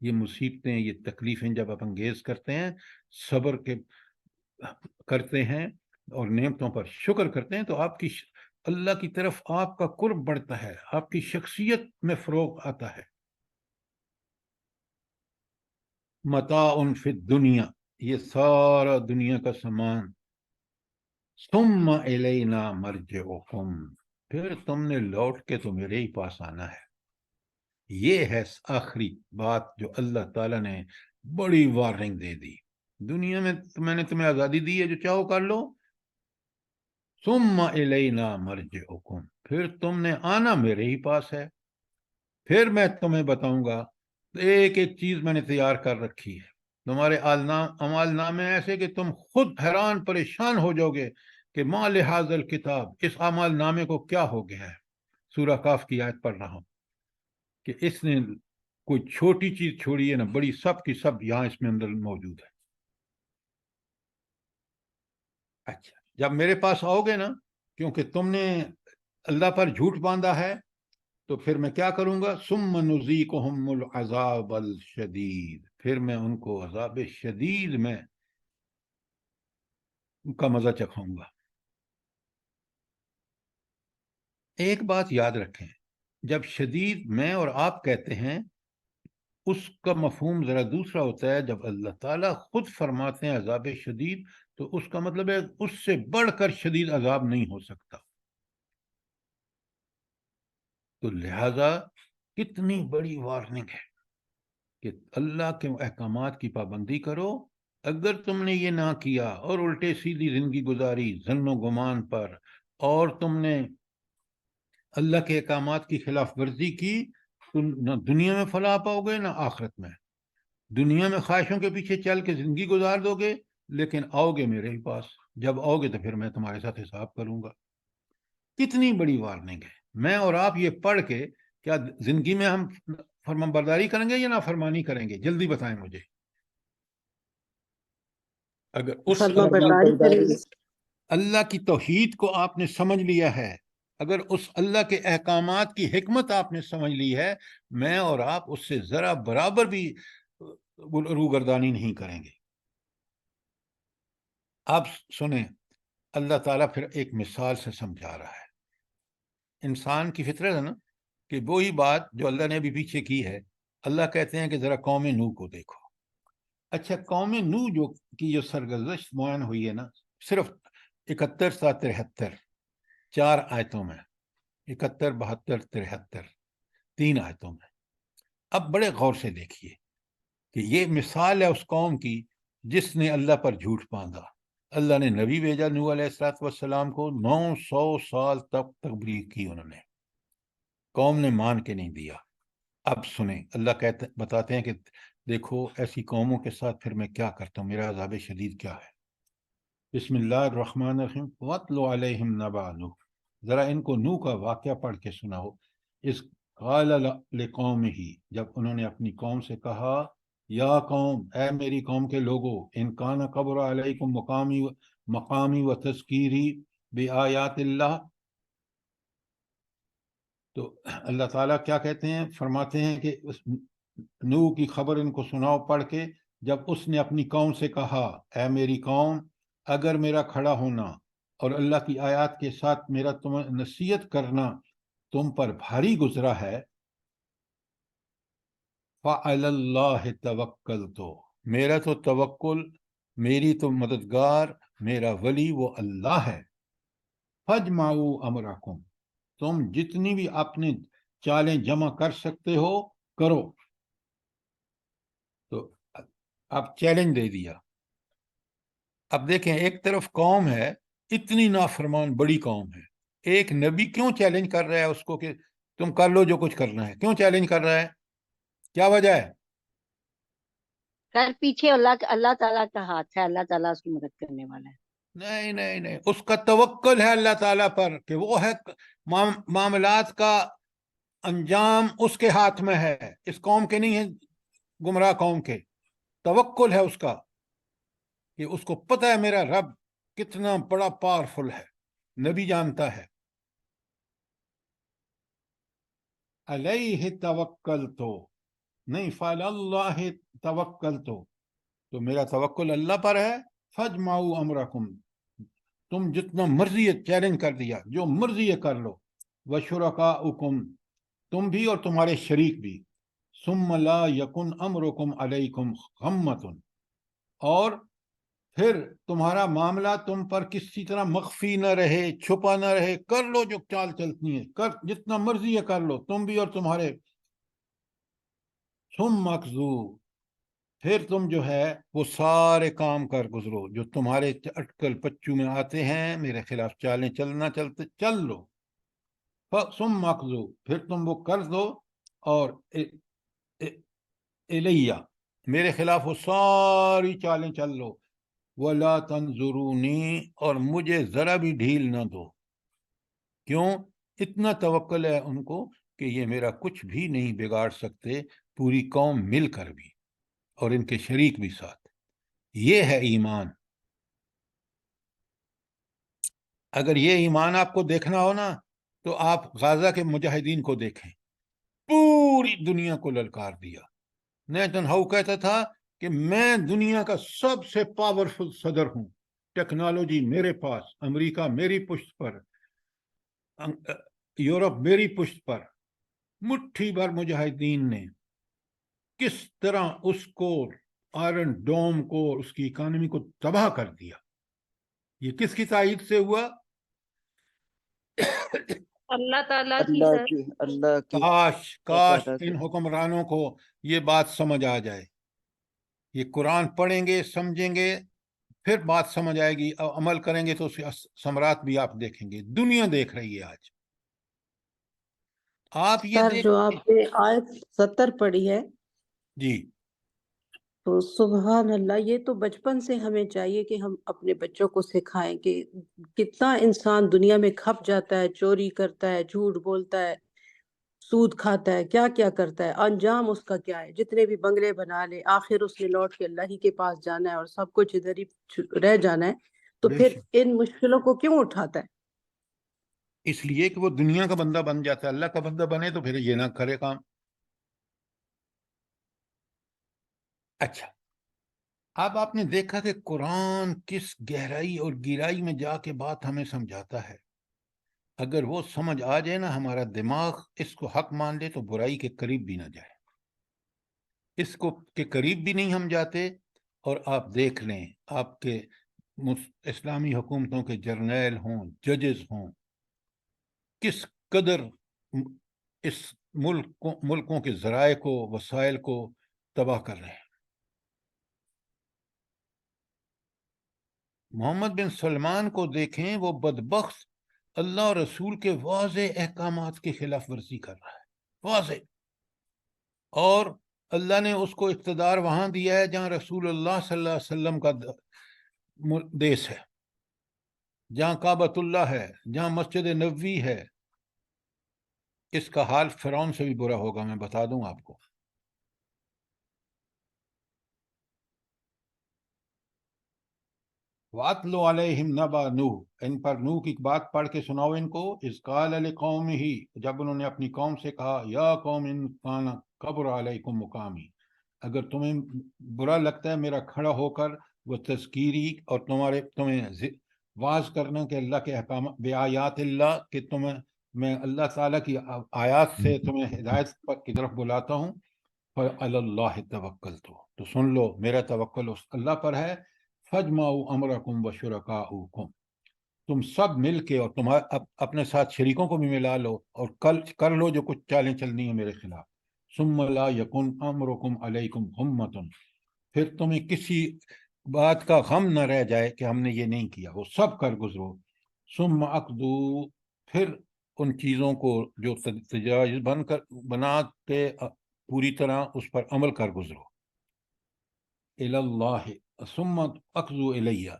یہ مصیبتیں، یہ تکلیفیں جب آپ انگیز کرتے ہیں، صبر کے کرتے ہیں اور نعمتوں پر شکر کرتے ہیں، تو آپ کی اللہ کی طرف آپ کا قرب بڑھتا ہے، آپ کی شخصیت میں فروغ آتا ہے۔ متاع فی الدنیا، یہ سارا دنیا کا سامان، ثم الینا مرجعکم، پھر تم نے لوٹ کے تو میرے ہی پاس آنا ہے۔ یہ ہے آخری بات جو اللہ تعالیٰ نے بڑی وارننگ دے دی۔ دنیا میں میں نے تمہیں آزادی دی ہے، جو چاہو کر لو، ثم الینا مرجعکم، پھر تم نے آنا میرے ہی پاس ہے، پھر میں تمہیں بتاؤں گا۔ ایک ایک چیز میں نے تیار کر رکھی ہے، تمہارے اعمال نامے ایسے کہ تم خود حیران پریشان ہو جاؤ گے کہ ما لہذا الکتاب، اس اعمال نامے کو کیا ہو گیا ہے۔ سورہ کاف کی آیت پڑھ رہا ہوں کہ اس نے کوئی چھوٹی چیز چھوڑی ہے نہ بڑی، سب کی سب یہاں اس میں اندر موجود ہے۔ اچھا، جب میرے پاس آؤ گے نا، کیونکہ تم نے اللہ پر جھوٹ باندھا ہے، تو پھر میں کیا کروں گا؟ ثم نذیقہم العذاب الشدید، پھر میں ان کو عذاب شدید میں ان کا مزہ چکھاؤں گا۔ ایک بات یاد رکھیں، جب شدید میں اور آپ کہتے ہیں، اس کا مفہوم ذرا دوسرا ہوتا ہے۔ جب اللہ تعالیٰ خود فرماتے ہیں عذاب شدید، تو اس کا مطلب ہے اس سے بڑھ کر شدید عذاب نہیں ہو سکتا۔ تو لہذا کتنی بڑی وارننگ ہے کہ اللہ کے احکامات کی پابندی کرو۔ اگر تم نے یہ نہ کیا اور الٹے سیدھی زندگی گزاری ظن و گمان پر، اور تم نے اللہ کے احکامات کی خلاف ورزی کی، تو نہ دنیا میں فلاح پاؤ گے نہ آخرت میں۔ دنیا میں خواہشوں کے پیچھے چل کے زندگی گزار دو گے، لیکن آؤ گے میرے ہی پاس، جب آؤ گے تو پھر میں تمہارے ساتھ حساب کروں گا۔ کتنی بڑی وارننگ ہے۔ میں اور آپ یہ پڑھ کے کیا زندگی میں ہم فرمان برداری کریں گے یا نافرمانی کریں گے؟ جلدی بتائیں مجھے۔ اگر اس فرما برداری کریں گے۔ اللہ کی توحید کو آپ نے سمجھ لیا ہے، اگر اس اللہ کے احکامات کی حکمت آپ نے سمجھ لی ہے، میں اور آپ اس سے ذرا برابر بھی روگردانی نہیں کریں گے۔ آپ سنیں، اللہ تعالیٰ پھر ایک مثال سے سمجھا رہا ہے۔ انسان کی فطرت ہے نا کہ وہی بات جو اللہ نے ابھی پیچھے کی ہے، اللہ کہتے ہیں کہ ذرا قوم نوح کو دیکھو۔ اچھا، قوم نوح کی جو سرگزشت معین ہوئی ہے نا، صرف 71 تا 73 4 آیتوں میں، 71 72 73 3 آیتوں میں۔ اب بڑے غور سے دیکھیے کہ یہ مثال ہے اس قوم کی جس نے اللہ پر جھوٹ باندھا۔ اللہ نے نبی بھیجا نوح علیہ السلام کو، 900 سال تک تبلیغ کی انہوں نے، قوم نے مان کے نہیں دیا۔ اب سنیں، اللہ بتاتے ہیں کہ دیکھو ایسی قوموں کے ساتھ پھر میں کیا کرتا ہوں، میرا عذاب شدید کیا ہے۔ بسم اللہ الرحمن الرحیم۔ وَاتْلُ عَلَيْهِمْ نَبَأَ نُوح، ذرا ان کو نوح کا واقعہ پڑھ کے سناؤ۔ اس قال لقومہ، جب انہوں نے اپنی قوم سے کہا، یا قوم، اے میری قوم کے لوگو، ان کان کبر علیکم مقامی و تذکیری بآیات اللہ۔ تو اللہ تعالیٰ کیا کہتے ہیں؟ فرماتے ہیں کہ نوح کی خبر ان کو سناؤ پڑھ کے، جب اس نے اپنی قوم سے کہا، اے میری قوم، اگر میرا کھڑا ہونا اور اللہ کی آیات کے ساتھ میرا تمہیں نصیحت کرنا تم پر بھاری گزرا ہے، فَعَلَى اللَّهِ تَوَكَّلْتُ، میرا تو توکل، میری تو مددگار، میرا ولی وہ اللہ ہے۔ فَاجْمَعُوا أَمْرَكُمْ، تم جتنی بھی اپنے چالیں جمع کر سکتے ہو کرو۔ تو اب چیلنج دے دیا۔ اب دیکھیں، ایک طرف قوم ہے اتنی نافرمان بڑی قوم ہے، ایک نبی کیوں چیلنج کر رہا ہے اس کو کہ تم کر لو جو کچھ کرنا ہے؟ کیوں چیلنج کر رہا ہے؟ کیا وجہ ہے؟ کر پیچھے اللہ تعالیٰ کا ہاتھ ہے، اللہ تعالیٰ اس کی مدد کرنے والا ہے۔ نہیں نہیں نہیں، اس کا توکل ہے اللہ تعالیٰ پر کہ وہ ہے، معاملات کا انجام اس کے ہاتھ میں ہے، اس قوم کے نہیں ہے، گمراہ قوم کے۔ توکل ہے اس کا کہ اس کو پتہ ہے میرا رب کتنا بڑا پاورفل ہے، نبی جانتا ہے۔ علیہ توکلت، نہیں فعلی اللہ توکلت، تو میرا توکل اللہ پر ہے۔ فاجمعوا امرکم، تم جتنا مرضی چیلنج کر دیا، جو مرضی کر لو۔ وشرکاؤکم، تم بھی اور تمہارے شریک بھی۔ ثم لا یکن امرکم علیکم غمۃ، اور پھر تمہارا معاملہ تم پر کسی طرح مخفی نہ رہے، چھپا نہ رہے، کر لو جو چال چلتی ہے، جتنا مرضی کر لو تم بھی اور تمہارے۔ ثم اخذوا، پھر تم جو ہے وہ سارے کام کر گزرو جو تمہارے اٹکل پچو میں آتے ہیں، میرے خلاف چالیں چلنا چل لو. ثم اقضوا، پھر تم وہ کر دو، اور الیہ، میرے خلاف وہ ساری چالیں چل لو. ولا تنظرونی، اور مجھے ذرا بھی ڈھیل نہ دو. کیوں؟ اتنا توکل ہے ان کو کہ یہ میرا کچھ بھی نہیں بگاڑ سکتے، پوری قوم مل کر بھی اور ان کے شریک بھی ساتھ. یہ ہے ایمان. اگر یہ ایمان آپ کو دیکھنا ہو نا تو آپ غازہ کے مجاہدین کو دیکھیں، پوری دنیا کو للکار دیا. نیتن ہاؤ کہتا تھا کہ میں دنیا کا سب سے پاورفل صدر ہوں، ٹیکنالوجی میرے پاس، امریکہ میری پشت پر، یورپ میری پشت پر. مٹھی بھر مجاہدین نے کس طرح اس کو، آئرن ڈوم کو، اس کی اکانومی کو تباہ کر دیا. یہ کس کی تائید سے ہوا؟ اللہ تعالیٰ کی اللہ سر. کی، اللہ کی. کاش ان حکمرانوں کو یہ بات سمجھ آ جائے. یہ قرآن پڑھیں گے، سمجھیں گے، پھر بات سمجھ آئے گی، اور عمل کریں گے تو اس ثمرات بھی آپ دیکھیں گے. دنیا دیکھ رہی ہے آج. آپ یہ سر جو آپ نے آیت 70 پڑھی ہے، جی تو سبحان اللہ، یہ تو بچپن سے ہمیں چاہیے کہ ہم اپنے بچوں کو سکھائیں کہ کتنا انسان دنیا میں کھپ جاتا ہے، چوری کرتا ہے، جھوٹ بولتا ہے، سود کھاتا ہے، کیا کیا کرتا ہے، انجام اس کا کیا ہے. جتنے بھی بنگلے بنا لے، آخر اس نے لوٹ کے اللہ ہی کے پاس جانا ہے اور سب کچھ ادھر ہی رہ جانا ہے. تو بے پھر شک. ان مشکلوں کو کیوں اٹھاتا ہے؟ اس لیے کہ وہ دنیا کا بندہ بن جاتا ہے. اللہ کا بندہ بنے تو پھر یہ نہ کرے کام. اچھا، اب آپ نے دیکھا کہ قرآن کس گہرائی اور گہرائی میں جا کے بات ہمیں سمجھاتا ہے. اگر وہ سمجھ آ جائے نا، ہمارا دماغ اس کو حق مان لے تو برائی کے قریب بھی نہ جائے. اس کو کے قریب بھی نہیں ہم جاتے. اور آپ دیکھ لیں، آپ کے اسلامی حکومتوں کے جرنیل ہوں، ججز ہوں، کس قدر اس ملکوں کے ذرائع کو، وسائل کو تباہ کر رہے ہیں. محمد بن سلمان کو دیکھیں، وہ بدبخت اللہ اور رسول کے واضح احکامات کی خلاف ورزی کر رہا ہے، واضح. اور اللہ نے اس کو اقتدار وہاں دیا ہے جہاں رسول اللہ صلی اللہ علیہ وسلم کا دیس ہے، جہاں کعبۃ اللہ ہے، جہاں مسجد نبوی ہے. اس کا حال فرعون سے بھی برا ہوگا، میں بتا دوں آپ کو. وَاتْلُ عَلَيْهِمْ نَبَأَ نوح، ان پر نوح کی بات پڑھ کے سناؤ ان کو. اذ قال لقومه، جب انہوں نے اپنی قوم سے کہا، یا قوم ان کان کبر علیکم مقامی، اگر تمہیں برا لگتا ہے میرا کھڑا ہو کر وہ تذکیری اور تمہیں واعظ کرنا کہ اللہ کے احکامات، بآیات اللہ، کہ میں اللہ تعالیٰ کی آیات سے تمہیں ہدایت کی طرف بلاتا ہوں. فَعَلَى اللَّهِ تَوَكَّلْتُ، تو سن لو میرا توکل اس اللہ پر ہے. فَاجْمَعُوا أَمْرَكُمْ وَشُرَكَاءَكُمْ، تم سب مل کے اور تمہارے اپنے ساتھ شریکوں کو بھی ملا لو اور کر لو جو کچھ چالیں چلنی ہیں میرے خلاف. ثُمَّ لَا يَكُنْ أَمْرُكُمْ عَلَيْكُمْ غُمَّةٌ، پھر تمہیں کسی بات کا غم نہ رہ جائے کہ ہم نے یہ نہیں کیا، وہ سب کر گزرو. ثُمَّ اقضوا، پھر ان چیزوں کو جو تجاوز بنا کے پوری طرح اس پر عمل کر گزرو. الی اللہ، ثم اقضوا الیہ،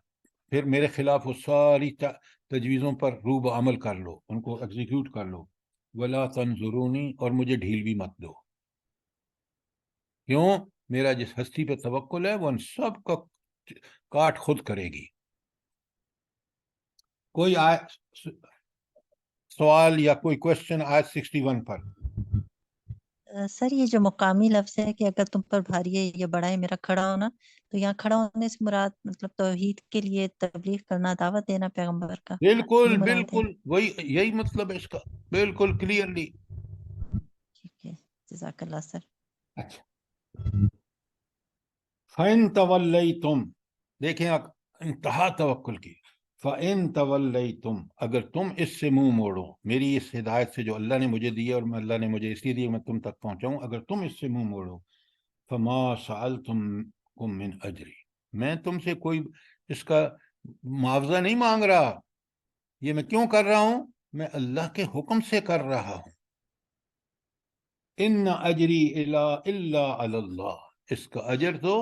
پھر میرے خلاف وہ ساری تجویزوں پر روب عمل کر لو، ان کو ایگزیکیوٹ کر لو. ولا تنظرونی، اور مجھے ڈھیل بھی مت دو. کیوں؟ میرا جس ہستی پہ توکل ہے وہ ان سب کا کاٹ خود کرے گی. کوئی سوال یا کوئی کوشچن آیت 61 پر؟ سر یہ جو مقامی لفظ ہے کہ اگر تم پر بھاری ہے یہ بڑا ہے میرا کھڑا ہونا، تو یہاں کھڑا ہونے سے مراد مطلب توحید کے لیے تبلیغ کرنا، دعوت دینا پیغمبر کا، بالکل یہ مراد ہے؟ بالکل، وہی یہی مطلب ہے اس کا، بالکل کلیئرلی. ٹھیک ہے، جزاک اللہ سر. اچھا، فَإِن تَوَلَّيْتُمْ، دیکھیں آپ انتہا توکل کی. فَإِن تَوَلَّيْتُمْ، اگر تم اس سے منہ موڑو، میری اس ہدایت سے جو اللہ نے مجھے دی ہے، اور اللہ نے مجھے اس لیے دی میں تم تک پہنچاؤں، اگر تم اس سے منہ موڑو، فما سألتم من اجری، میں تم سے کوئی اس کا معاوضہ نہیں مانگ رہا. یہ میں کیوں کر رہا ہوں؟ میں اللہ کے حکم سے کر رہا ہوں. ان اجری الا علی اللہ، اس کا اجر تو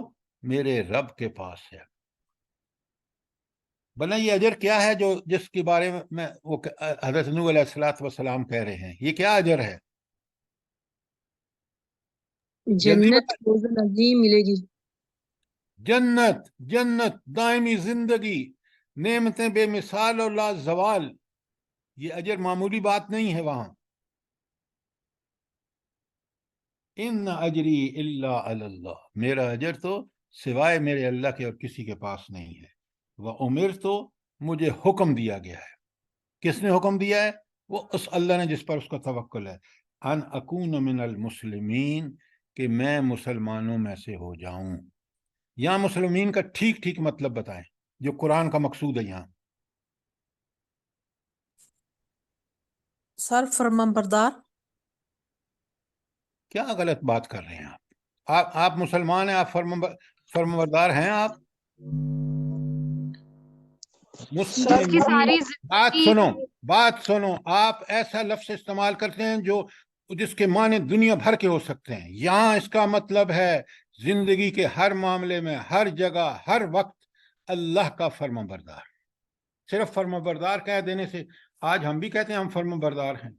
میرے رب کے پاس ہے. بنا یہ اجر کیا ہے جو جس کے بارے میں وہ حضرت نوح علیہ السلام کہہ رہے ہیں؟ یہ کیا اجر ہے؟ جلدی جنت بتائیں. فوز عظیم ملے گی. جنت دائمی زندگی، نعمتیں بے مثال اور لا زوال. یہ اجر معمولی بات نہیں ہے وہاں. ان اجری الا علی اللہ، میرا اجر تو سوائے میرے اللہ کے اور کسی کے پاس نہیں ہے. وَأُمِرْتُ، تو مجھے حکم دیا گیا ہے. کس نے حکم دیا ہے؟ وہ اس اللہ نے جس پر اس کا توکل ہے. ان اکون من المسلمین، کہ میں مسلمانوں میں سے ہو جاؤں. یہاں مسلمین کا ٹھیک مطلب بتائیں جو قرآن کا مقصود ہے. یہاں سر فرمانبردار. کیا غلط بات کر رہے ہیں آپ مسلمان ہیں، آپ فرمانبردار ہیں. آپ سر کی ساری بات سنو. آپ ایسا لفظ استعمال کرتے ہیں جس کے معنی دنیا بھر کے ہو سکتے ہیں. یہاں اس کا مطلب ہے زندگی کے ہر معاملے میں، ہر جگہ، ہر وقت اللہ کا فرمانبردار. صرف فرمانبردار کہہ دینے سے، آج ہم بھی کہتے ہیں ہم فرمانبردار ہیں.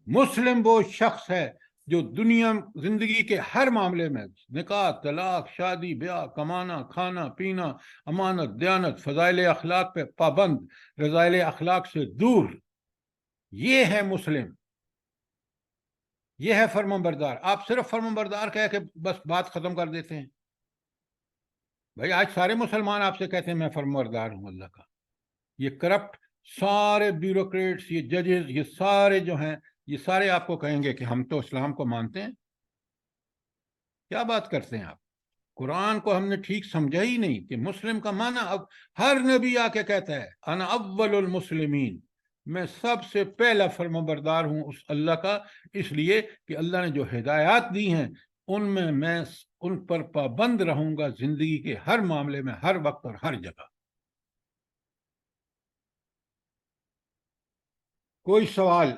مسلم وہ شخص ہے جو دنیا زندگی کے ہر معاملے میں، نکاح، طلاق، شادی بیاہ، کمانا، کھانا پینا، امانت، دیانت، فضائل اخلاق پہ پابند، رذائل اخلاق سے دور. یہ ہے مسلم، یہ ہے فرمانبردار. آپ صرف فرمانبردار کہہ کے بس بات ختم کر دیتے ہیں. بھائی آج سارے مسلمان آپ سے کہتے ہیں میں فرمانبردار ہوں اللہ کا. یہ کرپٹ سارے بیوروکریٹس، یہ ججز، یہ سارے جو ہیں، یہ سارے آپ کو کہیں گے کہ ہم تو اسلام کو مانتے ہیں. کیا بات کرتے ہیں آپ؟ قرآن کو ہم نے ٹھیک سمجھا ہی نہیں کہ مسلم کا معنی اب ہر نبی آ کے کہتا ہے انا اول المسلمین، میں سب سے پہلا فرمانبردار ہوں اس اللہ کا، اس لیے کہ اللہ نے جو ہدایات دی ہیں ان میں ان پر پابند رہوں گا زندگی کے ہر معاملے میں، ہر وقت اور ہر جگہ. کوئی سوال؟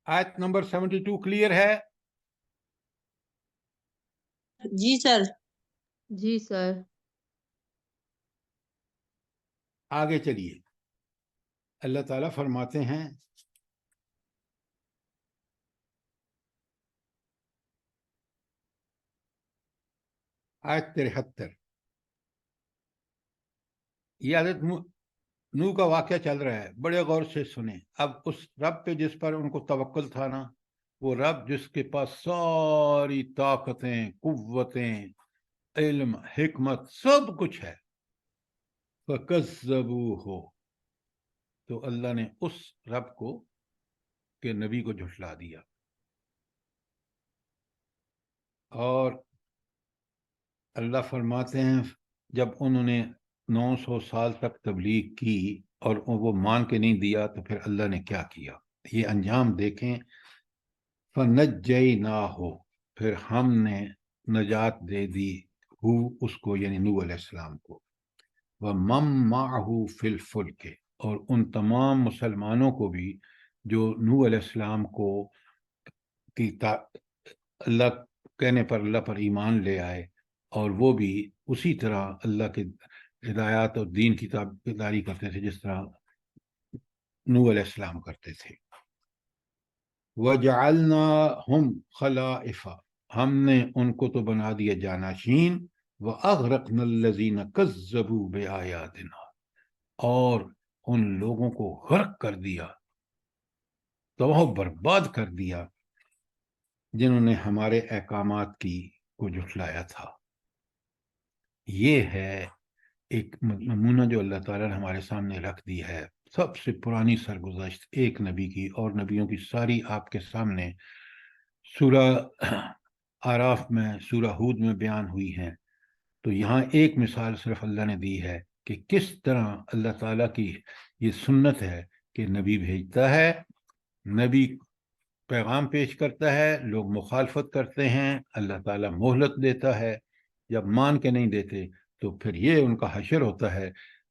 آیت نمبر 72 کلیئر ہے؟ جی سر. جی سر. آگے چلیے. اللہ تعالیٰ فرماتے ہیں آیت 73، یہ حضرت نوح کا واقعہ چل رہا ہے، بڑے غور سے سنیں. اب اس رب پہ جس پر ان کو توکل تھا نا، وہ رب جس کے پاس ساری طاقتیں، قوتیں، علم، حکمت، سب کچھ ہے. فَكَذَّبُوهُ، تو اللہ نے اس رب کو کہ نبی کو جھٹلا دیا. اور اللہ فرماتے ہیں جب انہوں نے 900 سال تک تبلیغ کی اور وہ مان کے نہیں دیا تو پھر اللہ نے کیا کیا، یہ انجام دیکھیں. فَنَجَّيْنَاهُ، پھر ہم نے نجات دے دی اس کو، یعنی نوح علیہ السلام کو. وَمَن مَّعَهُ فِي الْفُلْكِ، اور ان تمام مسلمانوں کو بھی جو نوح علیہ السلام کو اللہ کہنے پر اللہ پر ایمان لے آئے، اور وہ بھی اسی طرح اللہ کے ہدایات اور دین کی تابعداری کرتے تھے جس طرح نوح علیہ السلام کرتے تھے. وَجَعَلْنَاهُمْ خَلَائِفَ، ہم نے ان کو تو بنا دیا جانشین. وَأَغْرَقْنَا الَّذِينَ كَذَّبُوا بِآيَاتِنَا، اور ان لوگوں کو غرق کر دیا، تباہ و برباد کر دیا جنہوں نے ہمارے احکامات کو جھٹلایا تھا. یہ ہے ایک نمونہ جو اللہ تعالیٰ نے ہمارے سامنے رکھ دی ہے. سب سے پرانی سرگزشت ایک نبی کی، اور نبیوں کی ساری آپ کے سامنے سورہ آراف میں، سورہ ہود میں بیان ہوئی ہیں. تو یہاں ایک مثال صرف اللہ نے دی ہے کہ کس طرح اللہ تعالیٰ کی یہ سنت ہے کہ نبی بھیجتا ہے، نبی پیغام پیش کرتا ہے، لوگ مخالفت کرتے ہیں، اللہ تعالیٰ مہلت دیتا ہے، جب مان کے نہیں دیتے تو پھر یہ ان کا حشر ہوتا ہے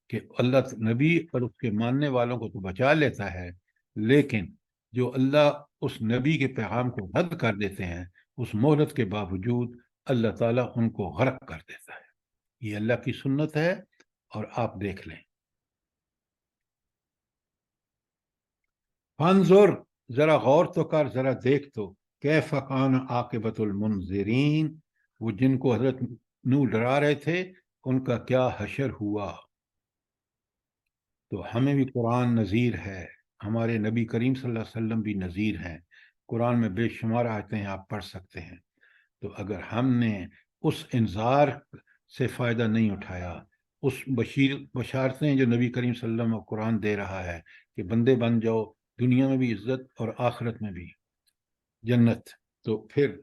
کہ اللہ نبی اور اس کے ماننے والوں کو تو بچا لیتا ہے، لیکن جو اللہ اس نبی کے پیغام کو رد کر دیتے ہیں اس مہلت کے باوجود اللہ تعالیٰ ان کو غرق کر دیتا ہے۔ یہ اللہ کی سنت ہے اور آپ دیکھ لیں۔ فانظر، ذرا غور تو کر، ذرا دیکھ تو، کیف کان عاقبۃ المنذرین، وہ جن کو حضرت نوح ڈرا رہے تھے ان کا کیا حشر ہوا۔ تو ہمیں بھی قرآن نذیر ہے، ہمارے نبی کریم صلی اللہ علیہ وسلم بھی نذیر ہیں، قرآن میں بے شمار آیتیں ہیں، آپ پڑھ سکتے ہیں۔ تو اگر ہم نے اس انذار سے فائدہ نہیں اٹھایا، اس بشارتیں جو نبی کریم صلی اللہ علیہ وسلم قرآن دے رہا ہے کہ بندے بن جاؤ، دنیا میں بھی عزت اور آخرت میں بھی جنت، تو پھر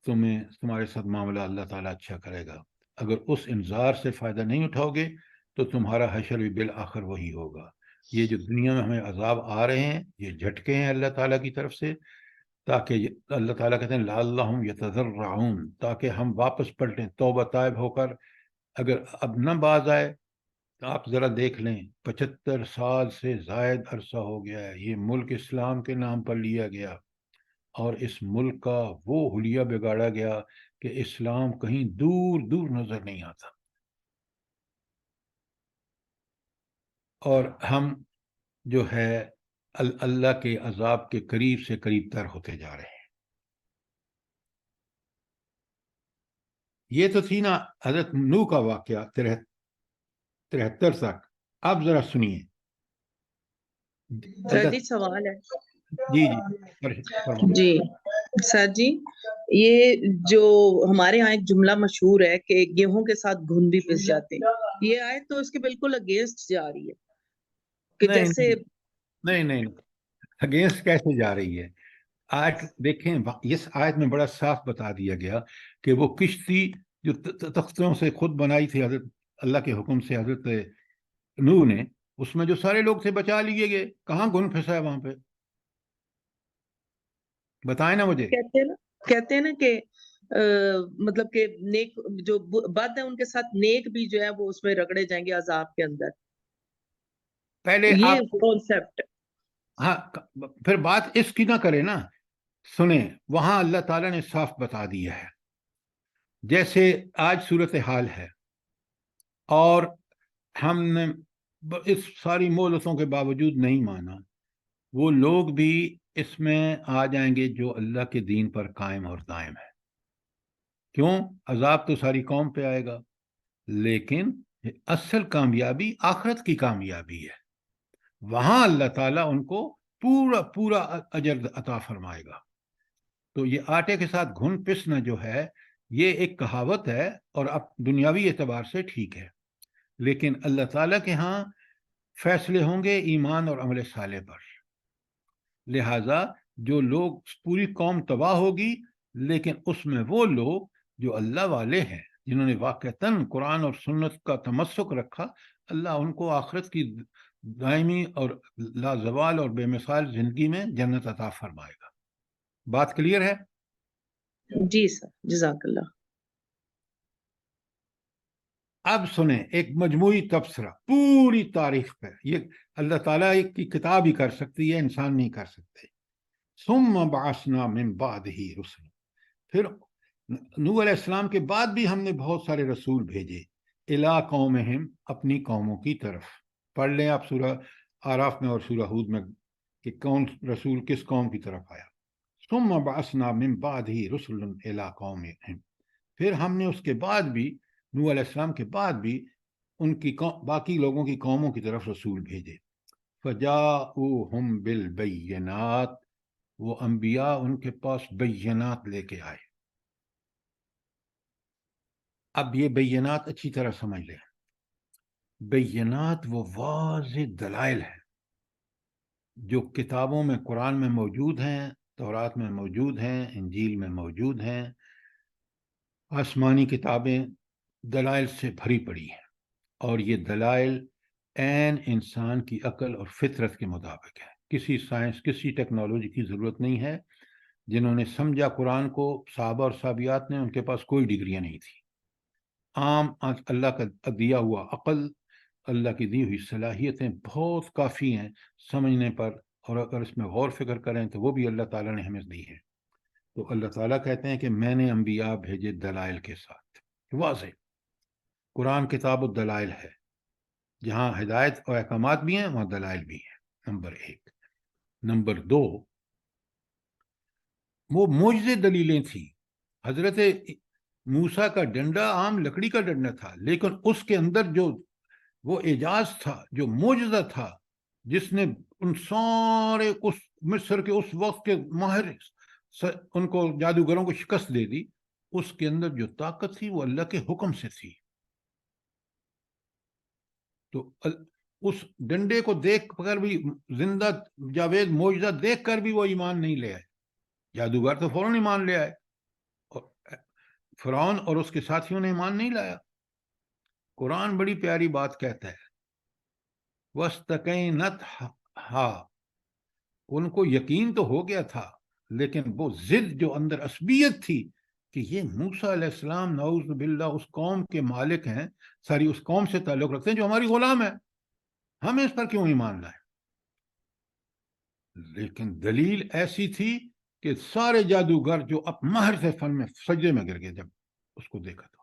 تمہارے ساتھ معاملہ اللہ تعالیٰ اچھا کرے گا۔ اگر اس انذار سے فائدہ نہیں اٹھاؤ گے تو تمہارا حشر بھی بالآخر وہی ہوگا۔ یہ جو دنیا میں ہمیں عذاب آ رہے ہیں یہ جھٹکے ہیں اللہ تعالیٰ کی طرف سے، تاکہ اللہ تعالیٰ کہتے ہیں لعلہم یتضرعون، تاکہ ہم واپس پلٹیں توبہ طائب ہو کر۔ اگر اب نہ باز آئے تو آپ ذرا دیکھ لیں، 75 سال سے زائد عرصہ ہو گیا ہے، یہ ملک اسلام کے نام پر لیا گیا اور اس ملک کا وہ حلیہ بگاڑا گیا کہ اسلام کہیں دور دور نظر نہیں آتا، اور ہم جو ہے اللہ کے عذاب کے قریب سے قریب تر ہوتے جا رہے ہیں۔ یہ تو تھی نا حضرت نوح کا واقعہ 73 تک۔ اب ذرا سنیے، سر جی سوال ہے۔ جی فرمائیں۔ جی سر جی، یہ جو ہمارے ہاں ایک جملہ مشہور ہے کہ گیہوں کے ساتھ گھن بھی پس جاتے ہیں، یہ آیت تو اس کے بالکل اگینسٹ جا رہی ہے کہ جیسے نہیں اگینسٹ کیسے جا رہی ہے؟ آیت دیکھیں، اس آیت میں بڑا صاف بتا دیا گیا کہ وہ کشتی جو تختوں سے خود بنائی تھی حضرت اللہ کے حکم سے حضرت نوح نے، اس میں جو سارے لوگ تھے بچا لیے گئے، کہاں گھن پھنسا ہے وہاں پہ؟ بتائیں نا مجھے۔ کہتے ہیں نا کہ مطلب کہ نیک جو بد ہے ان کے ساتھ نیک بھی جو ہے وہ اس میں رگڑے جائیں گے عذاب کے اندر، پہلے یہ آپ کانسیپٹ۔ ہاں، پھر بات اس کی نہ کرے نا، سنیں وہاں اللہ تعالیٰ نے صاف بتا دیا ہے، جیسے آج صورتحال ہے اور ہم نے اس ساری مہلتوں کے باوجود نہیں مانا، وہ لوگ بھی اس میں آ جائیں گے جو اللہ کے دین پر قائم اور دائم ہے۔ کیوں؟ عذاب تو ساری قوم پہ آئے گا، لیکن اصل کامیابی آخرت کی کامیابی ہے، وہاں اللہ تعالیٰ ان کو پورا اجر عطا فرمائے گا۔ تو یہ آٹے کے ساتھ گھن پسنا جو ہے یہ ایک کہاوت ہے اور اب دنیاوی اعتبار سے ٹھیک ہے، لیکن اللہ تعالیٰ کے ہاں فیصلے ہوں گے ایمان اور عمل صالح پر، لہٰذا جو لوگ پوری قوم تباہ ہوگی، لیکن اس میں وہ لوگ جو اللہ والے ہیں، جنہوں نے واقعتاً قرآن اور سنت کا تمسک رکھا، اللہ ان کو آخرت کی دائمی اور لازوال اور بے مثال زندگی میں جنت عطا فرمائے گا۔ بات کلیئر ہے؟ جی سر، جزاک اللہ۔ اب سنیں ایک مجموعی تبصرہ پوری تاریخ پہ، یہ اللہ تعالیٰ کی کتاب ہی کر سکتی ہے، انسان نہیں کر سکتے۔ ثم بعثنا من بعدہ رسلا، پھر نوح علیہ السلام کے بعد بھی ہم نے بہت سارے رسول بھیجے، الی قومہم، اپنی قوموں کی طرف۔ پڑھ لیں آپ سورہ آراف میں اور سورہ ہود میں کہ کون رسول کس قوم کی طرف آیا۔ ثم بعثنا من بعدہ رسلا الی قومہم، پھر ہم نے اس کے بعد بھی نوح علیہ السلام کے بعد بھی ان کی باقی لوگوں کی قوموں کی طرف رسول بھیجے۔ فجاؤہم بالبینات، وہ انبیاء ان کے پاس بینات لے کے آئے۔ اب یہ بینات اچھی طرح سمجھ لیں، بینات وہ واضح دلائل ہیں جو کتابوں میں قرآن میں موجود ہیں، تورات میں موجود ہیں، انجیل میں موجود ہیں، آسمانی کتابیں دلائل سے بھری پڑی ہیں، اور یہ دلائل عین انسان کی عقل اور فطرت کے مطابق ہے، کسی سائنس کسی ٹیکنالوجی کی ضرورت نہیں ہے۔ جنہوں نے سمجھا قرآن کو، صحابہ اور صحابیات نے، ان کے پاس کوئی ڈگریاں نہیں تھی. عام اللہ کا دیا ہوا عقل، اللہ کی دی ہوئی صلاحیتیں بہت کافی ہیں سمجھنے پر، اور اگر اس میں غور فکر کریں تو وہ بھی اللہ تعالیٰ نے ہمیں دی ہے. تو اللہ تعالیٰ کہتے ہیں کہ میں نے انبیاء بھیجے دلائل کے ساتھ. واضح قرآن کتاب الدلائل ہے، جہاں ہدایت اور احکامات بھی ہیں وہاں دلائل بھی ہیں. نمبر 1. نمبر 2، وہ معجزے دلیلیں تھیں. حضرت موسیٰ کا ڈنڈا عام لکڑی کا ڈنڈا تھا، لیکن اس کے اندر جو وہ اعجاز تھا، جو معجزہ تھا، جس نے ان سارے اس مصر کے اس وقت کے ماہر ان کو جادوگروں کو شکست دے دی. اس کے اندر جو طاقت تھی وہ اللہ کے حکم سے تھی. تو اس ڈنڈے کو دیکھ کر بھی، زندہ جاوید معجزہ دیکھ کر بھی وہ ایمان نہیں لے آئے. جادوگر تو فوراً ایمان لے آئے، اور فرعون اور اس کے ساتھیوں نے ایمان نہیں لایا. قرآن بڑی پیاری بات کہتا ہے، وَاسْتَقَيْنَتْهَا، ان کو یقین تو ہو گیا تھا، لیکن وہ ضد جو اندر عصبیت تھی کہ یہ موسیٰ علیہ السلام نعوذ باللہ اس قوم کے مالک ہیں، ساری اس قوم سے تعلق رکھتے ہیں جو ہماری غلام ہے، ہمیں اس پر کیوں ایمان لائے. لیکن دلیل ایسی تھی کہ سارے جادوگر جو اب ماہر سے فن میں سجدے میں گر گئے جب اس کو دیکھا تو.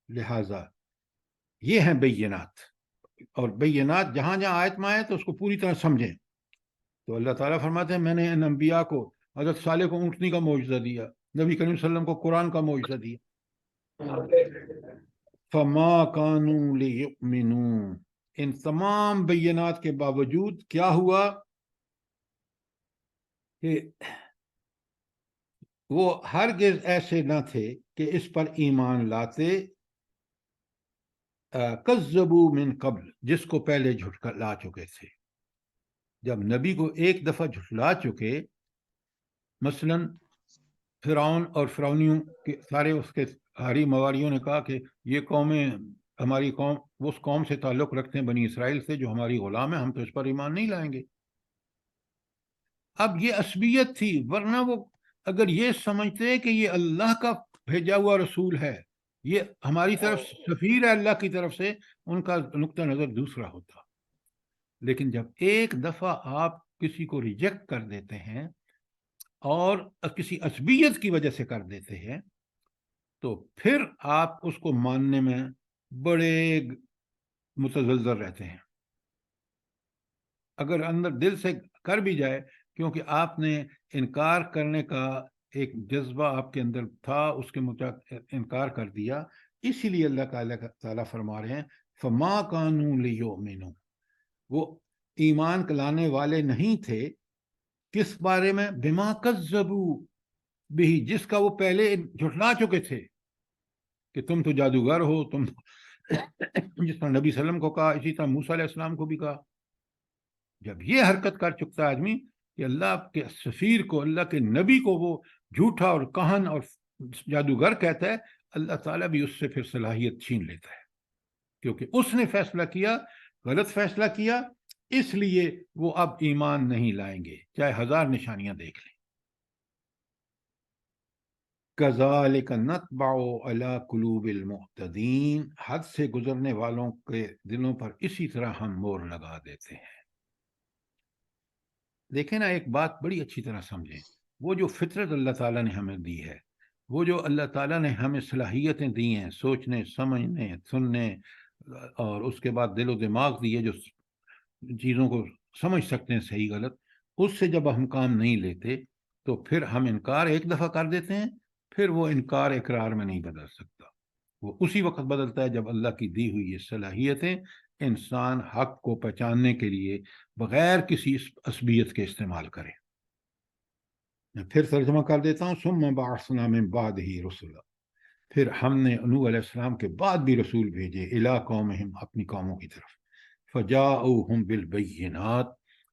لہٰذا یہ ہیں بینات، اور بینات جہاں جہاں آیت میں آئے تو اس کو پوری طرح سمجھیں. تو اللہ تعالیٰ فرماتے ہیں میں نے ان انبیاء کو، حضرت صالح کو اونٹنی کا معجزہ دیا، نبی کریم صلی اللہ علیہ وسلم کو قرآن کا معجزہ دیا. فما کانوا لیؤمنوا، ان تمام بینات کے باوجود کیا ہوا کہ وہ ہرگز ایسے نہ تھے کہ اس پر ایمان لاتے. کذبوا من قبل، جس کو پہلے جھٹلا چکے تھے. جب نبی کو ایک دفعہ جھٹلا چکے، مثلا فرعون اور فرعونیوں کے سارے اس کے حاری مواریوں نے کہا کہ یہ قومیں ہماری قوم اس قوم سے تعلق رکھتے ہیں بنی اسرائیل سے جو ہماری غلام ہے، ہم تو اس پر ایمان نہیں لائیں گے. اب یہ عصبیت تھی، ورنہ وہ اگر یہ سمجھتے کہ یہ اللہ کا بھیجا ہوا رسول ہے، یہ ہماری طرف سفیر ہے اللہ کی طرف سے، ان کا نقطہ نظر دوسرا ہوتا. لیکن جب ایک دفعہ آپ کسی کو ریجیکٹ کر دیتے ہیں اور کسی عصبیت کی وجہ سے کر دیتے ہیں، تو پھر آپ اس کو ماننے میں بڑے متزلزل رہتے ہیں. اگر اندر دل سے کر بھی جائے، کیونکہ آپ نے انکار کرنے کا ایک جذبہ آپ کے اندر تھا، اس کے مطابق انکار کر دیا، اسی لیے اللہ تعالیٰ فرما رہے ہیں فما کانوا لیؤمنوا، وہ ایمان لانے والے نہیں تھے. کس بارے میں؟ بما کذبوا بہ، جس کا وہ پہلے جھٹلا چکے تھے کہ تم تو جادوگر ہو، تم جس طرح نبی صلی اللہ علیہ وسلم کو کہا، اسی طرح موسیٰ علیہ السلام کو بھی کہا. جب یہ حرکت کر چکتا ہے آدمی کہ اللہ کے سفیر کو، اللہ کے نبی کو وہ جھوٹا اور کہن اور جادوگر کہتا ہے، اللہ تعالیٰ بھی اس سے پھر صلاحیت چھین لیتا ہے، کیونکہ اس نے فیصلہ کیا، غلط فیصلہ کیا، اس لیے وہ اب ایمان نہیں لائیں گے چاہے 1000 نشانیاں دیکھ لیں. کذالک نطبع علی قلوب المعتدین، حد سے گزرنے والوں کے دلوں پر اسی طرح ہم مور لگا دیتے ہیں. دیکھیں نا، ایک بات بڑی اچھی طرح سمجھیں، وہ جو فطرت اللہ تعالیٰ نے ہمیں دی ہے، وہ جو اللہ تعالیٰ نے ہمیں صلاحیتیں دی ہیں سوچنے، سمجھنے، سننے، اور اس کے بعد دل و دماغ دیے جو چیزوں کو سمجھ سکتے ہیں صحیح غلط، اس سے جب ہم کام نہیں لیتے تو پھر ہم انکار ایک دفعہ کر دیتے ہیں، پھر وہ انکار اقرار میں نہیں بدل سکتا. وہ اسی وقت بدلتا ہے جب اللہ کی دی ہوئی یہ صلاحیتیں انسان حق کو پہچاننے کے لیے بغیر کسی عصبیت کے استعمال کرے. میں پھر ترجمہ کر دیتا ہوں. ثم بعثنا من بعدہ رسلا، پھر ہم نے نوح علیہ السلام کے بعد بھی رسول بھیجے، الی قومہم، اپنی قوموں کی طرف. فجاؤہم بالبینات،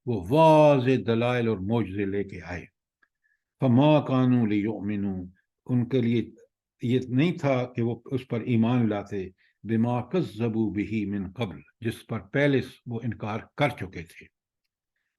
وہ واضح دلائل اور معجزے لے کے آئے. فما کانوا لیؤمنوا، ان کے لیے یہ نہیں تھا کہ وہ اس پر ایمان لاتے، بما کذبوا بہ من قبل، جس پر پہلے وہ انکار کر چکے تھے.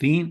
3,